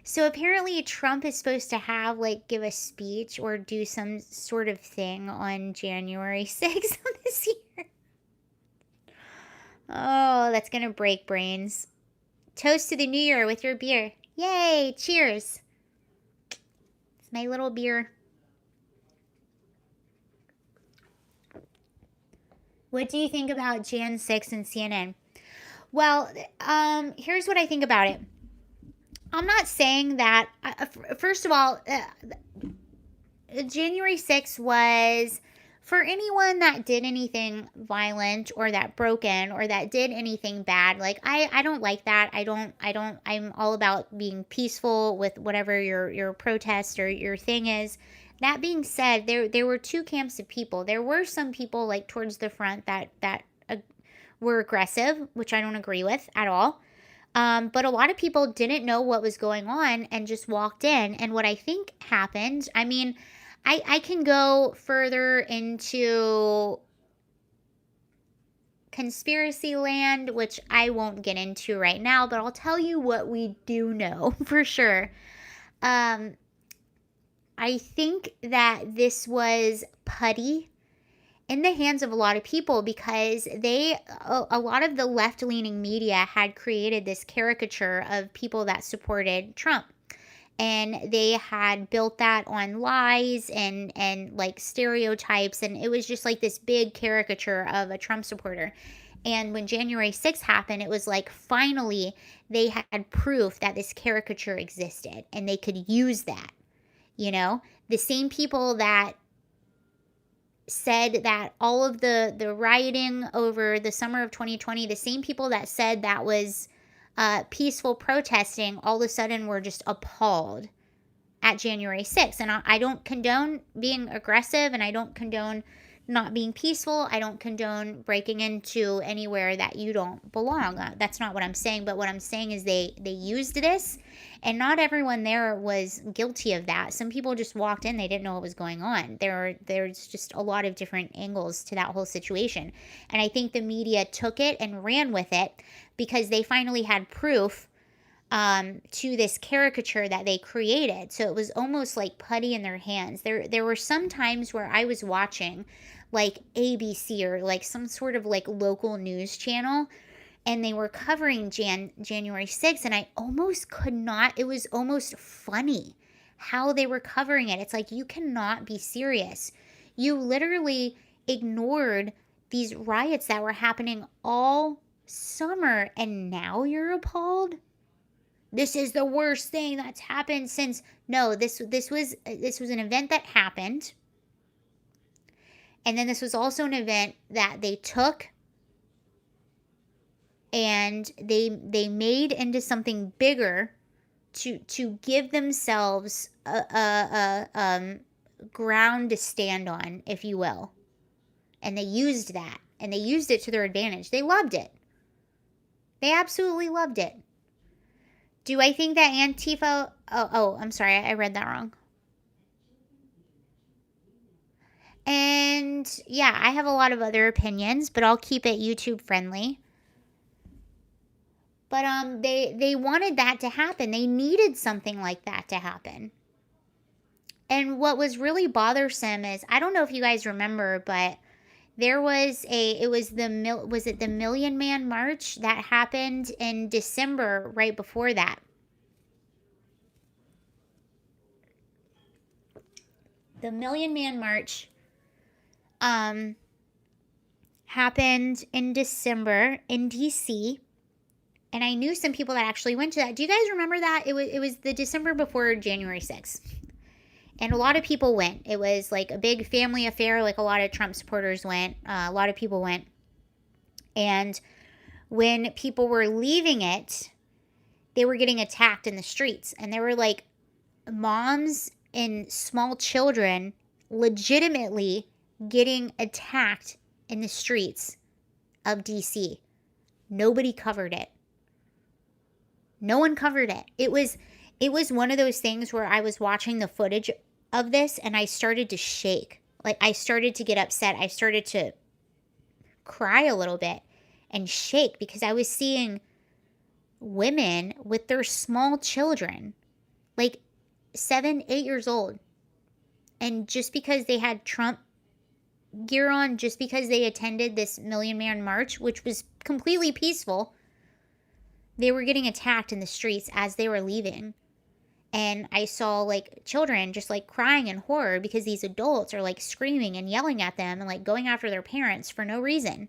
So apparently Trump is supposed to have, give a speech or do some sort of thing on January 6th of this year. Oh, that's going to break brains. Toast to the new year with your beer. Yay, cheers. It's my little beer. What do you think about Jan 6 and CNN? Well, here's what I think about it. I'm not saying that, first of all, January 6th was for anyone that did anything violent or that broke in or that did anything bad. I don't like that. I'm all about being peaceful with whatever your protest or your thing is. That being said, there were two camps of people. There were some people towards the front that were aggressive, which I don't agree with at all. But a lot of people didn't know what was going on and just walked in. And what I think happened, I can go further into conspiracy land, which I won't get into right now, but I'll tell you what we do know for sure. I think that this was putty in the hands of a lot of people because a lot of the left-leaning media had created this caricature of people that supported Trump. And they had built that on lies and stereotypes. And it was just this big caricature of a Trump supporter. And when January 6th happened, it was like finally they had proof that this caricature existed and they could use that. You know, the same people that said that all of the rioting over the summer of 2020, the same people that said that was peaceful protesting, all of a sudden were just appalled at January 6th. And I don't condone being aggressive, and I don't condone not being peaceful. I don't condone breaking into anywhere that you don't belong. That's not what I'm saying. But what I'm saying is they used this, and not everyone there was guilty of that. Some people just walked in, they didn't know what was going on. There's just a lot of different angles to that whole situation. And I think the media took it and ran with it because they finally had proof to this caricature that they created. So it was almost like putty in their hands. There were some times where I was watching like ABC or like some sort of like local news channel, and they were covering January 6th, and I almost could not, it was almost funny how they were covering it. It's like, you cannot be serious. You literally ignored these riots that were happening all summer, and now you're appalled? This is the worst thing that's happened since. No, this was an event that happened. And then this was also an event that they took and they made into something bigger to give themselves a ground to stand on, if you will. And they used that, and they used it to their advantage. They loved it. They absolutely loved it. Do I think that Antifa... Oh, I'm sorry. I read that wrong. And yeah, I have a lot of other opinions, but I'll keep it YouTube friendly. But they wanted that to happen. They needed something like that to happen. And what was really bothersome is, I don't know if you guys remember, but there was the Million Man March that happened in December right before that. The Million Man March happened in December in DC, and I knew some people that actually went to that. Do you guys remember that? It was the December before January 6th. And a lot of people went. It was like a big family affair. Like a lot of Trump supporters went. A lot of people went. And when people were leaving it, they were getting attacked in the streets. And there were like moms and small children legitimately getting attacked in the streets of DC. Nobody covered it. No one covered it. It was one of those things where I was watching the footage of this and I started to shake. Like, I started to get upset. I started to cry a little bit and shake because I was seeing women with their small children, like 7, 8 years old. And just because they had Trump gear on, just because they attended this Million Man March, which was completely peaceful, they were getting attacked in the streets as they were leaving. And I saw like children just like crying in horror because these adults are like screaming and yelling at them and like going after their parents for no reason.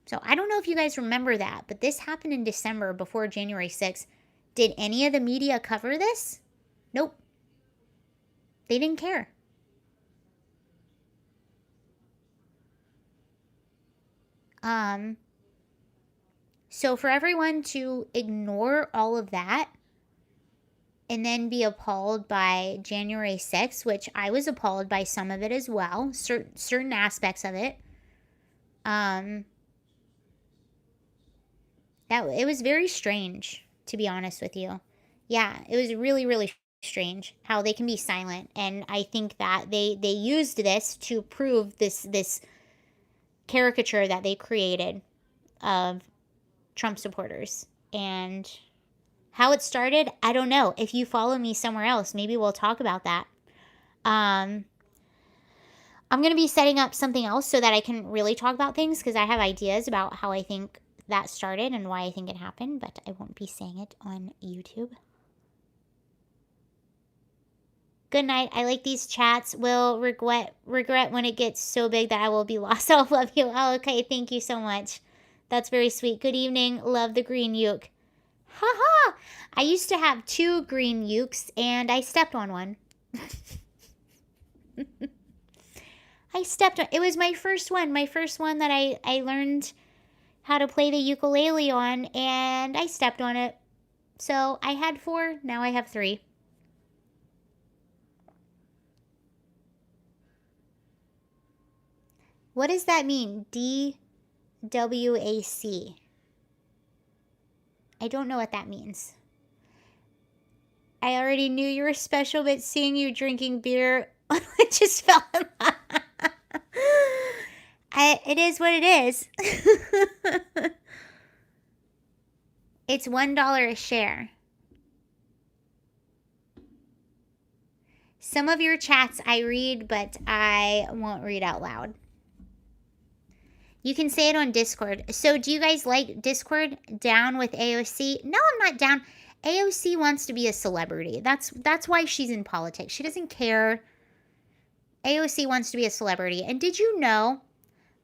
So I don't know if you guys remember that, but this happened in December before January 6th. Did any of the media cover this? Nope. They didn't care. So for everyone to ignore all of that and then be appalled by January 6th, which I was appalled by some of it as well, certain aspects of it, that it was very strange, to be honest with you. Yeah, it was really, really strange how they can be silent. And I think that they used this to prove this caricature that they created of Trump supporters. And how it started, I don't know. If you follow me somewhere else, maybe we'll talk about that. I'm going to be setting up something else so that I can really talk about things, because I have ideas about how I think that started and why I think it happened, but I won't be saying it on YouTube. Good night. I like these chats. Will regret when it gets so big that I will be lost. I love you. Oh, okay. Thank you so much. That's very sweet. Good evening. Love the green uke. Ha ha! I used to have 2 green ukes and I stepped on one. I stepped on it. Was my first one that I learned how to play the ukulele on, and I stepped on it. So I had 4, now I have 3. What does that mean? DWAC. I don't know what that means. I already knew you were special, but seeing you drinking beer, I just fell in love. It is what it is. It's $1 a share. Some of your chats I read, but I won't read out loud. You can say it on Discord. So do you guys like Discord? Down with AOC? No, I'm not down. AOC wants to be a celebrity. That's why she's in politics. She doesn't care. AOC wants to be a celebrity. And did you know,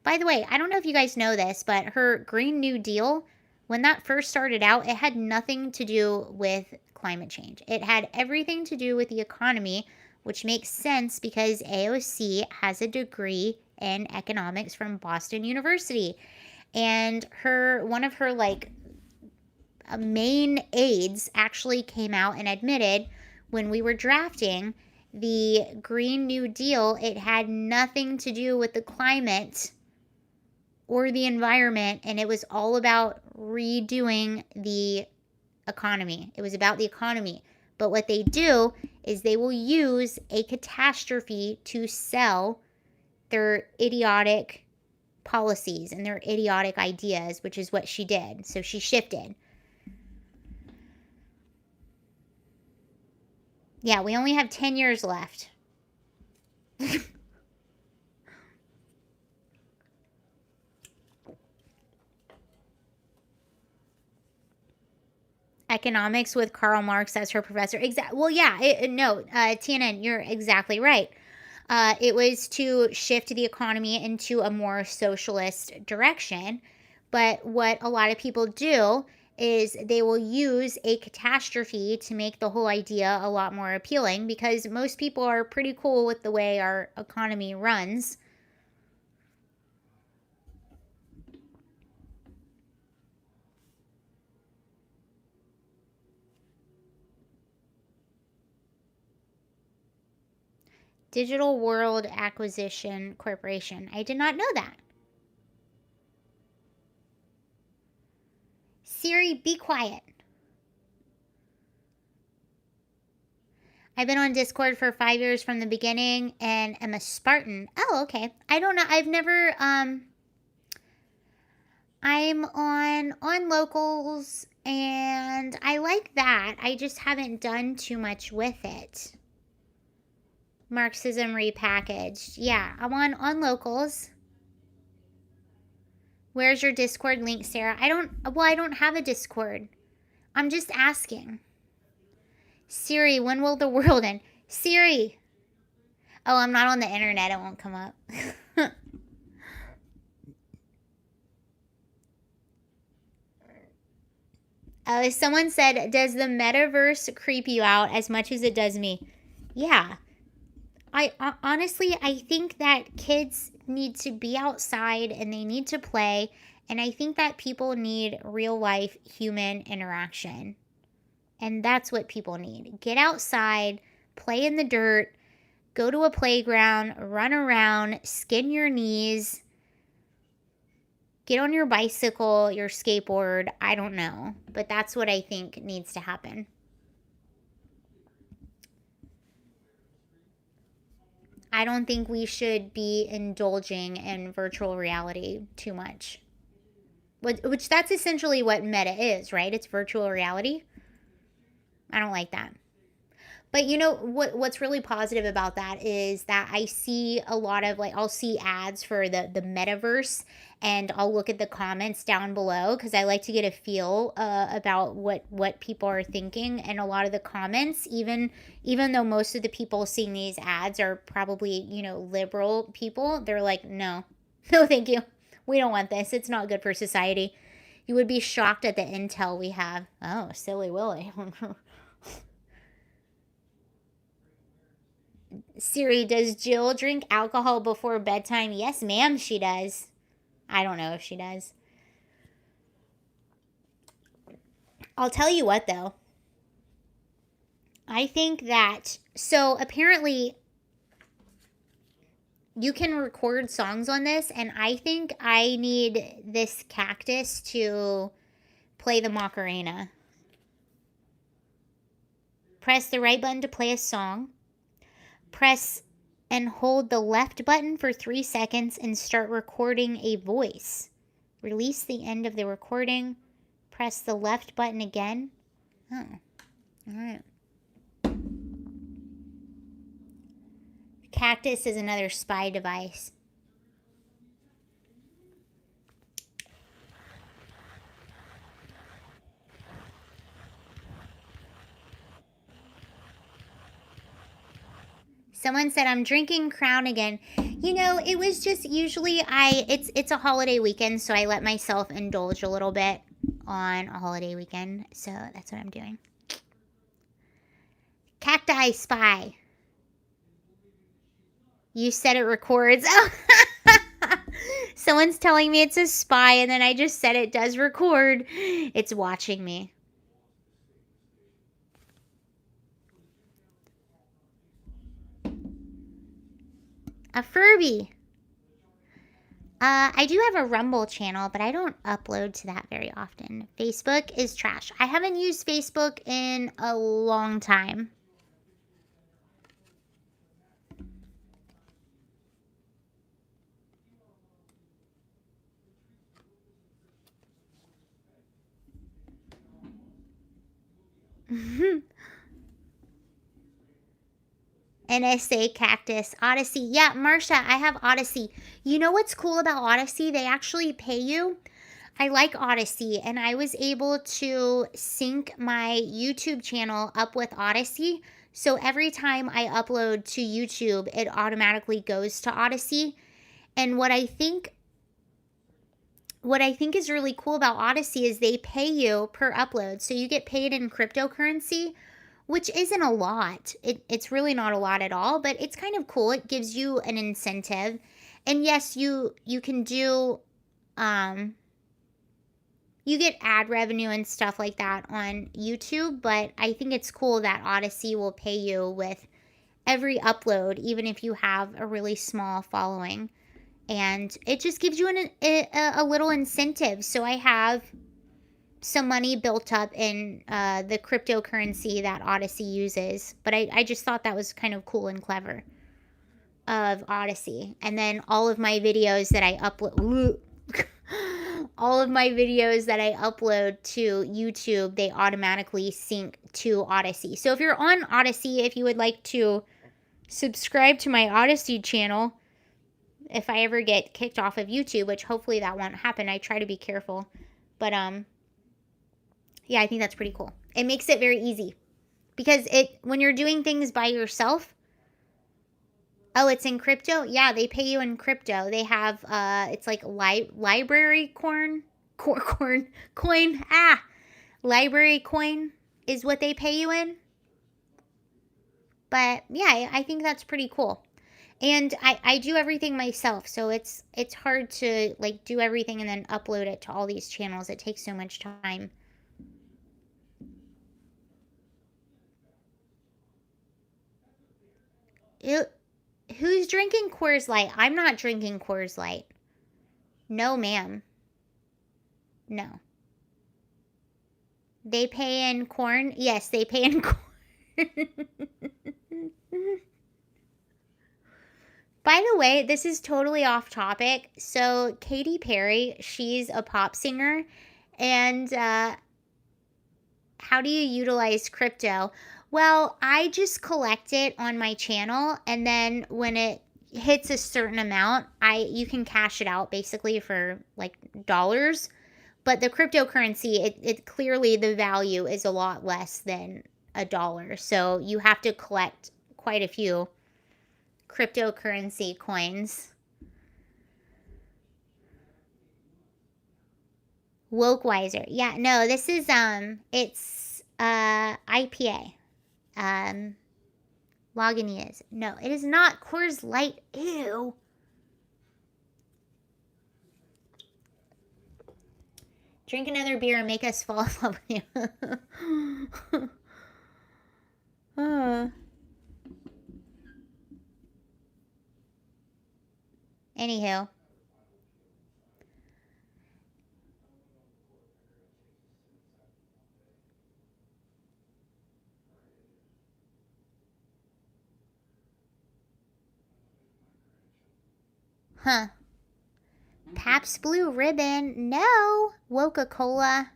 by the way, I don't know if you guys know this, but her Green New Deal, when that first started out, it had nothing to do with climate change. It had everything to do with the economy, which makes sense because AOC has a degree in economics from Boston University. And one of her main aides actually came out and admitted when we were drafting the Green New Deal, it had nothing to do with the climate or the environment, and it was all about redoing the economy. It was about the economy. But what they do is they will use a catastrophe to sell their idiotic policies and their idiotic ideas, which is what she did. So she shifted. Yeah, we only have 10 years left. Economics with Karl Marx as her professor. Well, yeah, TNN, you're exactly right. It was to shift the economy into a more socialist direction. But what a lot of people do is they will use a catastrophe to make the whole idea a lot more appealing, because most people are pretty cool with the way our economy runs. Digital World Acquisition Corporation. I did not know that. Siri, be quiet. I've been on Discord for 5 years from the beginning and am a Spartan. Oh, okay. I don't know. I've never, I'm on locals and I like that. I just haven't done too much with it. Marxism repackaged. Yeah, I'm on locals. Where's your Discord link, Sarah? I don't have a Discord. I'm just asking. Siri, when will the world end? Siri. Oh, I'm not on the internet. It won't come up. Someone said, does the metaverse creep you out as much as it does me? Yeah. Honestly, I think that kids need to be outside and they need to play. And I think that people need real life human interaction. And that's what people need. Get outside, play in the dirt, go to a playground, run around, skin your knees, get on your bicycle, your skateboard. I don't know. But that's what I think needs to happen. I don't think we should be indulging in virtual reality too much. Which that's essentially what Meta is, right? It's virtual reality. I don't like that. But you know what's really positive about that is that I see a lot of I'll see ads for the metaverse, and I'll look at the comments down below because I like to get a feel about what people are thinking. And a lot of the comments, even though most of the people seeing these ads are probably liberal people, they're like, no, thank you. We don't want this. It's not good for society. You would be shocked at the intel we have. Oh, silly Willy. Siri, does Jill drink alcohol before bedtime? Yes, ma'am, she does. I don't know if she does. I'll tell you what, though. I think that, so apparently you can record songs on this, and I think I need this cactus to play the Macarena. Press the right button to play a song. Press and hold the left button for 3 seconds and start recording a voice. Release the end of the recording. Press the left button again. Oh, all right. Cactus is another spy device. Someone said I'm drinking Crown again. You know, it was just usually it's a holiday weekend, so I let myself indulge a little bit on a holiday weekend. So that's what I'm doing. Cacti spy. You said it records. Someone's telling me it's a spy, and then I just said it does record. It's watching me. A Furby. I do have a Rumble channel, but I don't upload to that very often. Facebook is trash. I haven't used Facebook in a long time. NSA Cactus, Odyssey. Yeah, Marsha, I have Odyssey. You know what's cool about Odyssey? They actually pay you. I like Odyssey, and I was able to sync my YouTube channel up with Odyssey. So every time I upload to YouTube, it automatically goes to Odyssey. And what I think is really cool about Odyssey is they pay you per upload. So you get paid in cryptocurrency, which isn't a lot. It's really not a lot at all, but it's kind of cool. It gives you an incentive. And yes, you can do you get ad revenue and stuff like that on YouTube, but I think it's cool that Odyssey will pay you with every upload, even if you have a really small following. And it just gives you a little incentive. So I have some money built up in the cryptocurrency that Odyssey uses. But I just thought that was kind of cool and clever of Odyssey. And then all of my videos that I upload... all of my videos that I upload to YouTube, they automatically sync to Odyssey. So if you're on Odyssey, if you would like to subscribe to my Odyssey channel, if I ever get kicked off of YouTube, which hopefully that won't happen, I try to be careful. But yeah, I think that's pretty cool. It makes it very easy because when you're doing things by yourself. Oh, it's in crypto? Yeah, they pay you in crypto. They have it's like library coin. Library coin is what they pay you in. But yeah, I think that's pretty cool. And I do everything myself, so it's hard to like do everything and then upload it to all these channels. It takes so much time. Who's drinking Coors Light? I'm not drinking Coors Light. No, ma'am. No. They pay in corn? Yes, they pay in corn. By the way, this is totally off topic. So Katy Perry, she's a pop singer. And how do you utilize crypto? Well, I just collect it on my channel, and then when it hits a certain amount, you can cash it out basically for like dollars. But the cryptocurrency, it clearly the value is a lot less than $1. So you have to collect quite a few cryptocurrency coins. Wokeweiser. Yeah, no, this is it's IPA. Lagunitas. No, it is not Coors Light. Ew. Drink another beer and make us fall in love with you. Anywho. Huh. Pabst Blue Ribbon. No. Coca-Cola.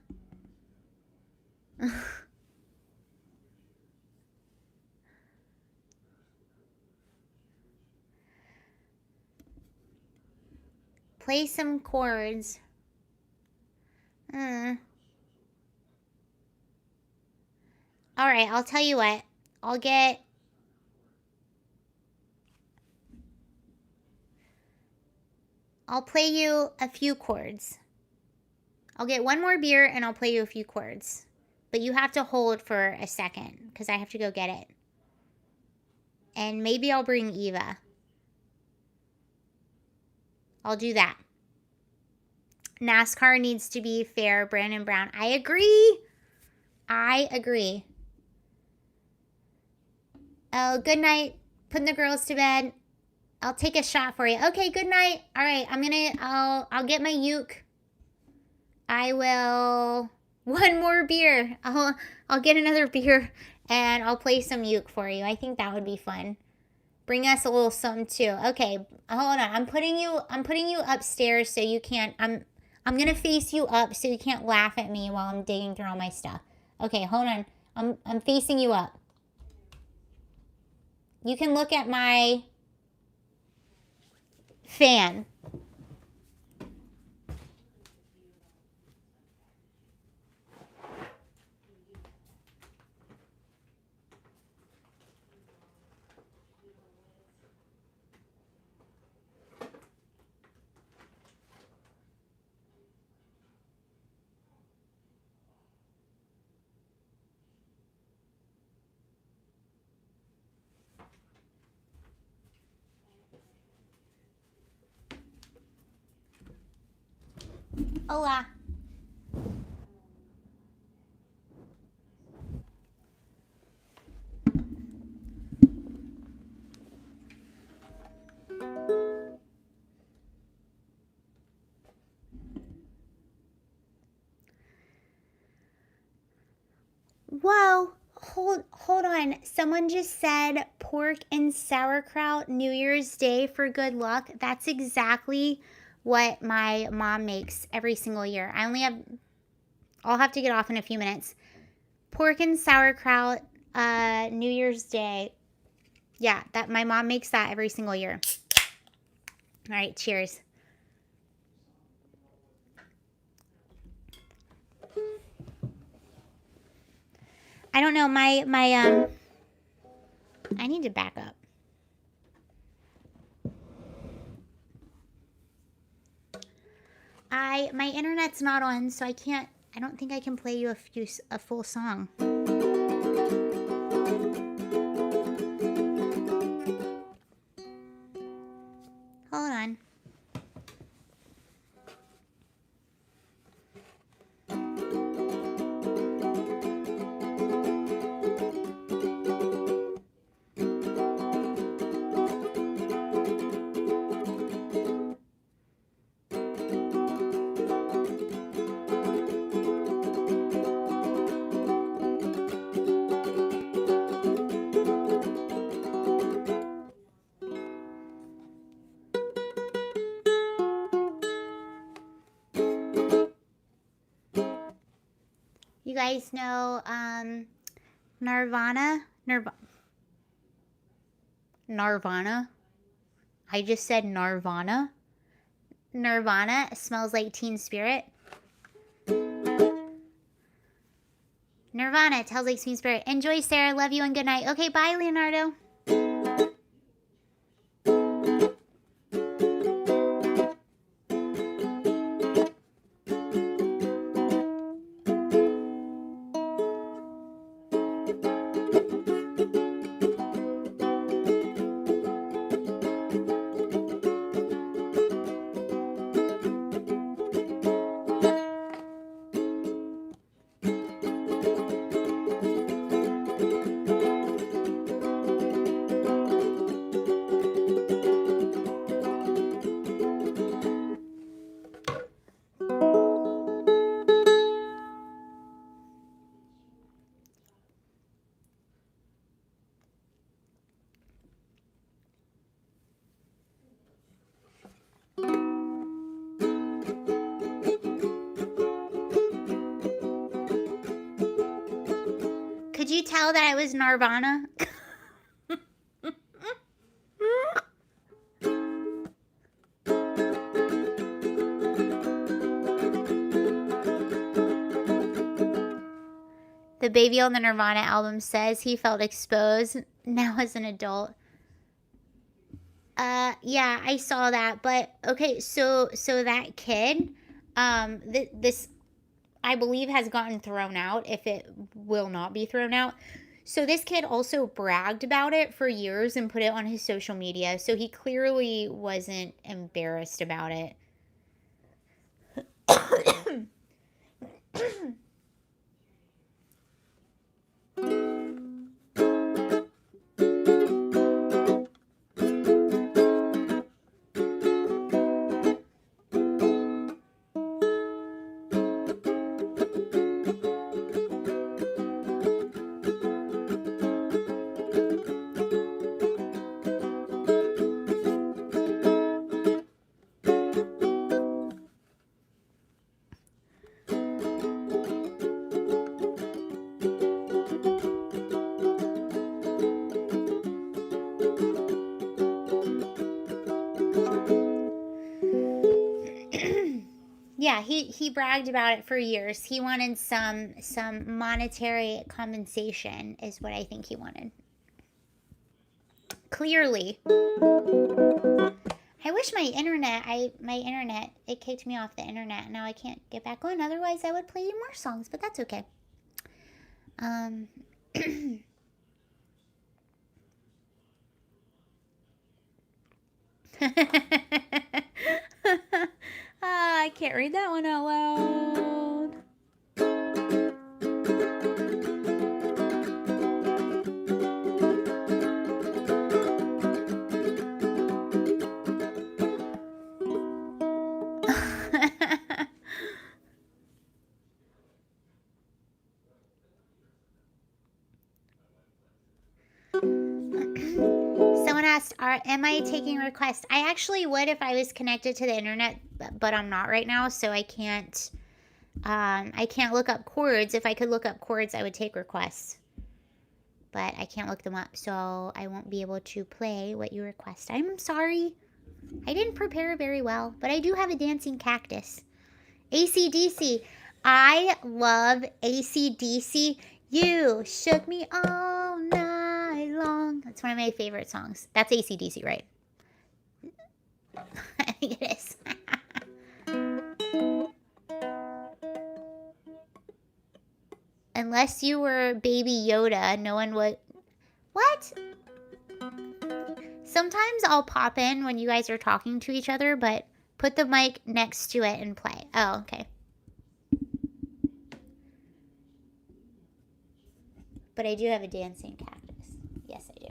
Play some chords. Alright, I'll tell you what. I'll play you a few chords. I'll get one more beer and I'll play you a few chords. But you have to hold for a second because I have to go get it. And maybe I'll bring Eva. I'll do that. NASCAR needs to be fair, Brandon Brown. I agree. Oh, good night. Putting the girls to bed. I'll take a shot for you. Okay, good night. All right, I'll get my uke. I will. One more beer. I'll get another beer and I'll play some uke for you. I think that would be fun. Bring us a little something too. Okay, hold on. I'm putting you upstairs so you can't. I'm gonna face you up so you can't laugh at me while I'm digging through all my stuff. Okay, hold on. I'm facing you up. You can look at my fan. Hola. Whoa, hold on. Someone just said pork and sauerkraut New Year's Day for good luck. That's exactly what my mom makes every single year. I'll have to get off in a few minutes. Pork and sauerkraut New Year's Day. Yeah, that my mom makes that every single year. All right, cheers. I don't know, I need to back up. My internet's not on, so I don't think I can play you a full song. Hold on. You guys know Nirvana? I just said Nirvana. Nirvana smells like Teen Spirit. Nirvana, it smells like Teen Spirit. Enjoy, Sarah. Love you and good night. Okay, bye, Leonardo. Could you tell that it was Nirvana? The baby on the Nirvana album says he felt exposed now as an adult. Yeah, I saw that, but okay, so that kid, this I believe has gotten thrown out, if it will not be thrown out. So this kid also bragged about it for years and put it on his social media. So he clearly wasn't embarrassed about it. Yeah, he bragged about it for years. He wanted some monetary compensation is what I think he wanted. Clearly. I wish my internet it kicked me off the internet. Now I can't get back on. Otherwise I would play you more songs, but that's okay. I can't read that one out loud. Someone asked, am I taking requests? I actually would if I was connected to the internet, but I'm not right now, so I can't look up chords. If I could look up chords, I would take requests. But I can't look them up, so I won't be able to play what you request. I'm sorry. I didn't prepare very well, but I do have a dancing cactus. AC/DC. I love AC/DC. You shook me all night long. That's one of my favorite songs. That's AC/DC, right? I think it is. Unless you were Baby Yoda, no one would... What? Sometimes I'll pop in when you guys are talking to each other, but put the mic next to it and play. Oh, okay. But I do have a dancing cactus. Yes, I do.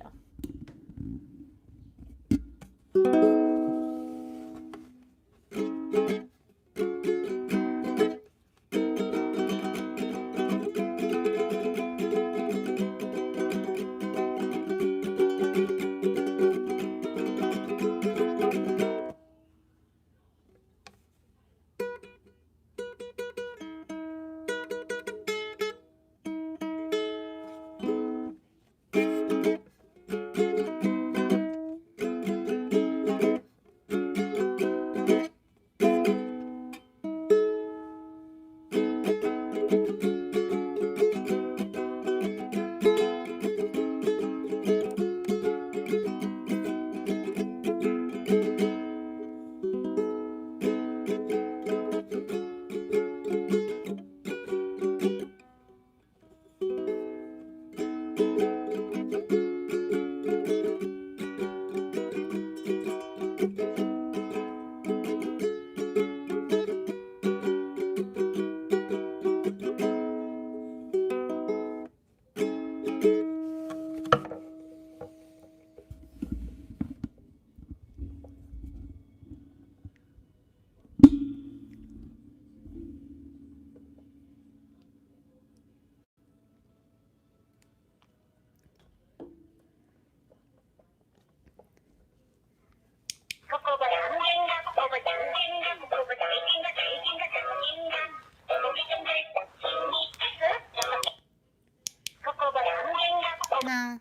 No.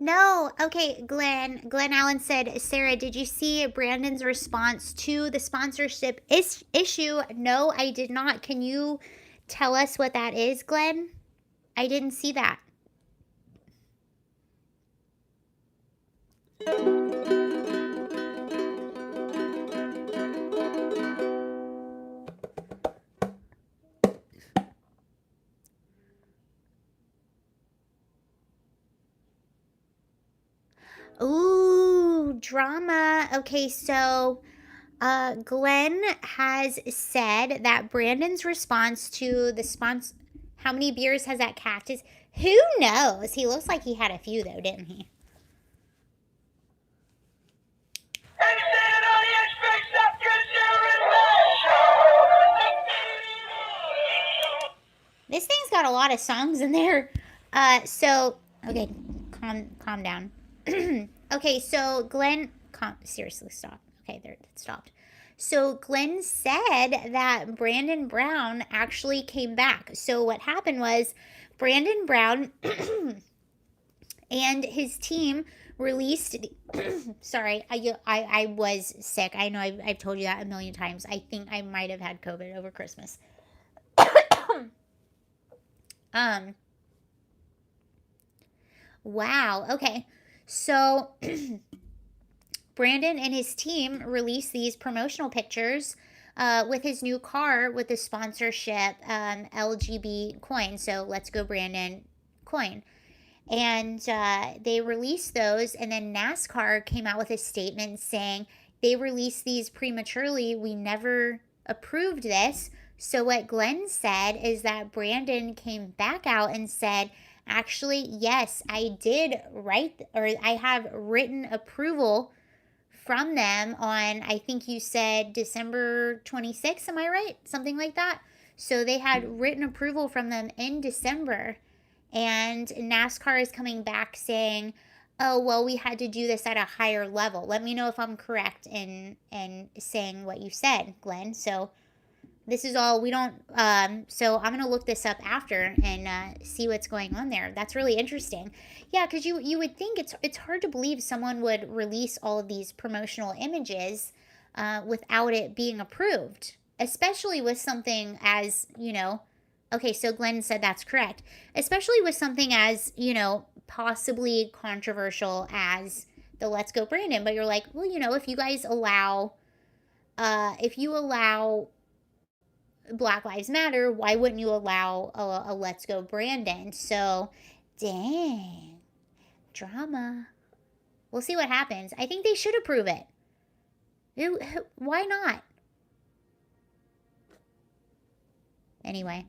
No. Okay, Glenn. Glenn Allen said, Sarah, did you see Brandon's response to the sponsorship issue? No, I did not. Can you tell us what that is, Glenn? I didn't see that. Ooh, drama. Okay, so Glenn has said that Brandon's response to the sponsor. How many beers has that cactus? Who knows? He looks like he had a few, though, didn't he? This thing's got a lot of songs in there. Okay, calm down. Okay, so Glenn, seriously, stop. Okay, there, it stopped. So Glenn said that Brandon Brown actually came back. So what happened was Brandon Brown and his team released. Sorry, I was sick. I know I've told you that a million times. I think I might have had COVID over Christmas. Wow. Okay. So Brandon and his team released these promotional pictures with his new car with the sponsorship LGB coin. So let's go Brandon coin. And they released those, and then NASCAR came out with a statement saying they released these prematurely. We never approved this. So what Glenn said is that Brandon came back out and said, actually, yes, I did write, or I have written approval from them on, I think you said December 26th, am I right? Something like that. So they had written approval from them in December. And NASCAR is coming back saying, oh, well, we had to do this at a higher level. Let me know if I'm correct in saying what you said, Glenn. So this is all, we don't, so I'm going to look this up after and see what's going on there. That's really interesting. Yeah, because you would think it's hard to believe someone would release all of these promotional images without it being approved, especially with something as, okay, so Glenn said that's correct, especially with something as, possibly controversial as the Let's Go Brandon. But you're like, well, if you guys allow, if you allow Black Lives Matter, why wouldn't you allow a Let's Go Brandon? So, dang, drama. We'll see what happens. I think they should approve it. Why not? Anyway.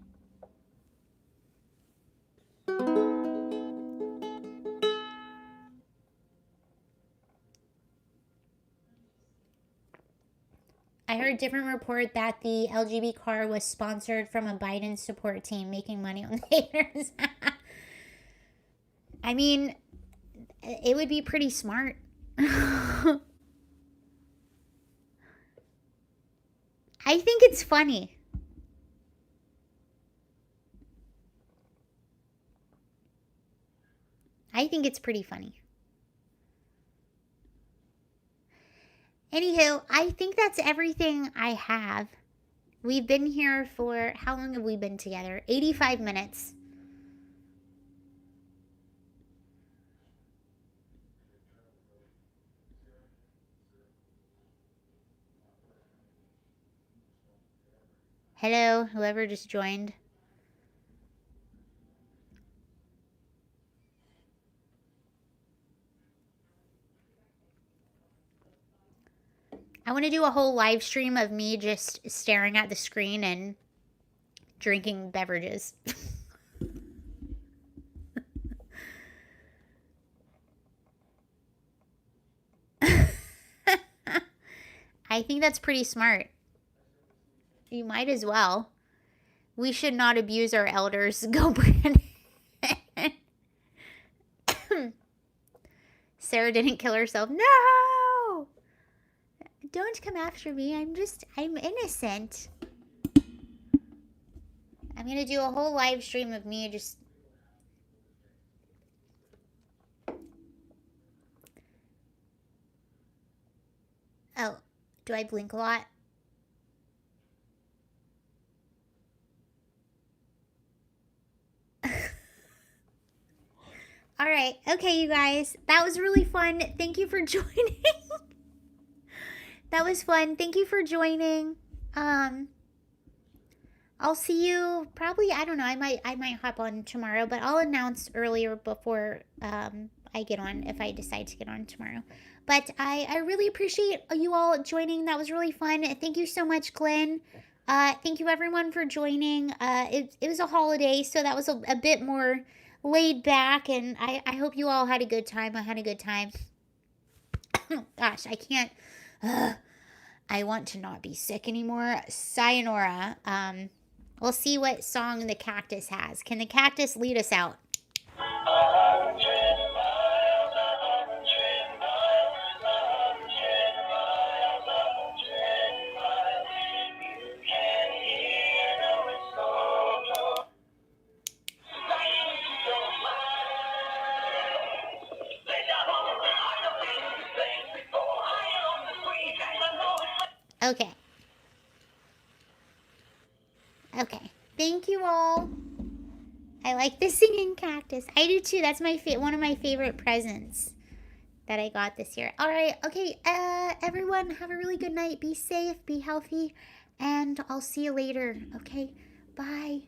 I heard a different report that the LGB car was sponsored from a Biden support team making money on the haters. I mean, it would be pretty smart. I think it's funny. I think it's pretty funny. Anywho, I think that's everything I have. We've been here for, how long have we been together? 85 minutes. Hello, whoever just joined. I want to do a whole live stream of me just staring at the screen and drinking beverages. I think that's pretty smart. You might as well. We should not abuse our elders. Go, Brandon. Sarah didn't kill herself. No! Don't come after me. I'm innocent. I'm going to do a whole live stream of me just... Oh, do I blink a lot? All right. Okay, you guys. That was really fun. Thank you for joining. That was fun. Thank you for joining. I'll see you probably, I don't know, I might hop on tomorrow, but I'll announce earlier before I get on, if I decide to get on tomorrow. But I really appreciate you all joining. That was really fun. Thank you so much, Glenn. Thank you everyone for joining. It was a holiday, so that was a bit more laid back, and I hope you all had a good time. I had a good time. Gosh, I can't. I want to not be sick anymore. Sayonara. We'll see what song the cactus has. Can the cactus lead us out? Okay. Okay. Thank you all. I like the singing cactus. I do too. That's my one of my favorite presents that I got this year. All right. Okay. Everyone, have a really good night. Be safe. Be healthy. And I'll see you later. Okay. Bye.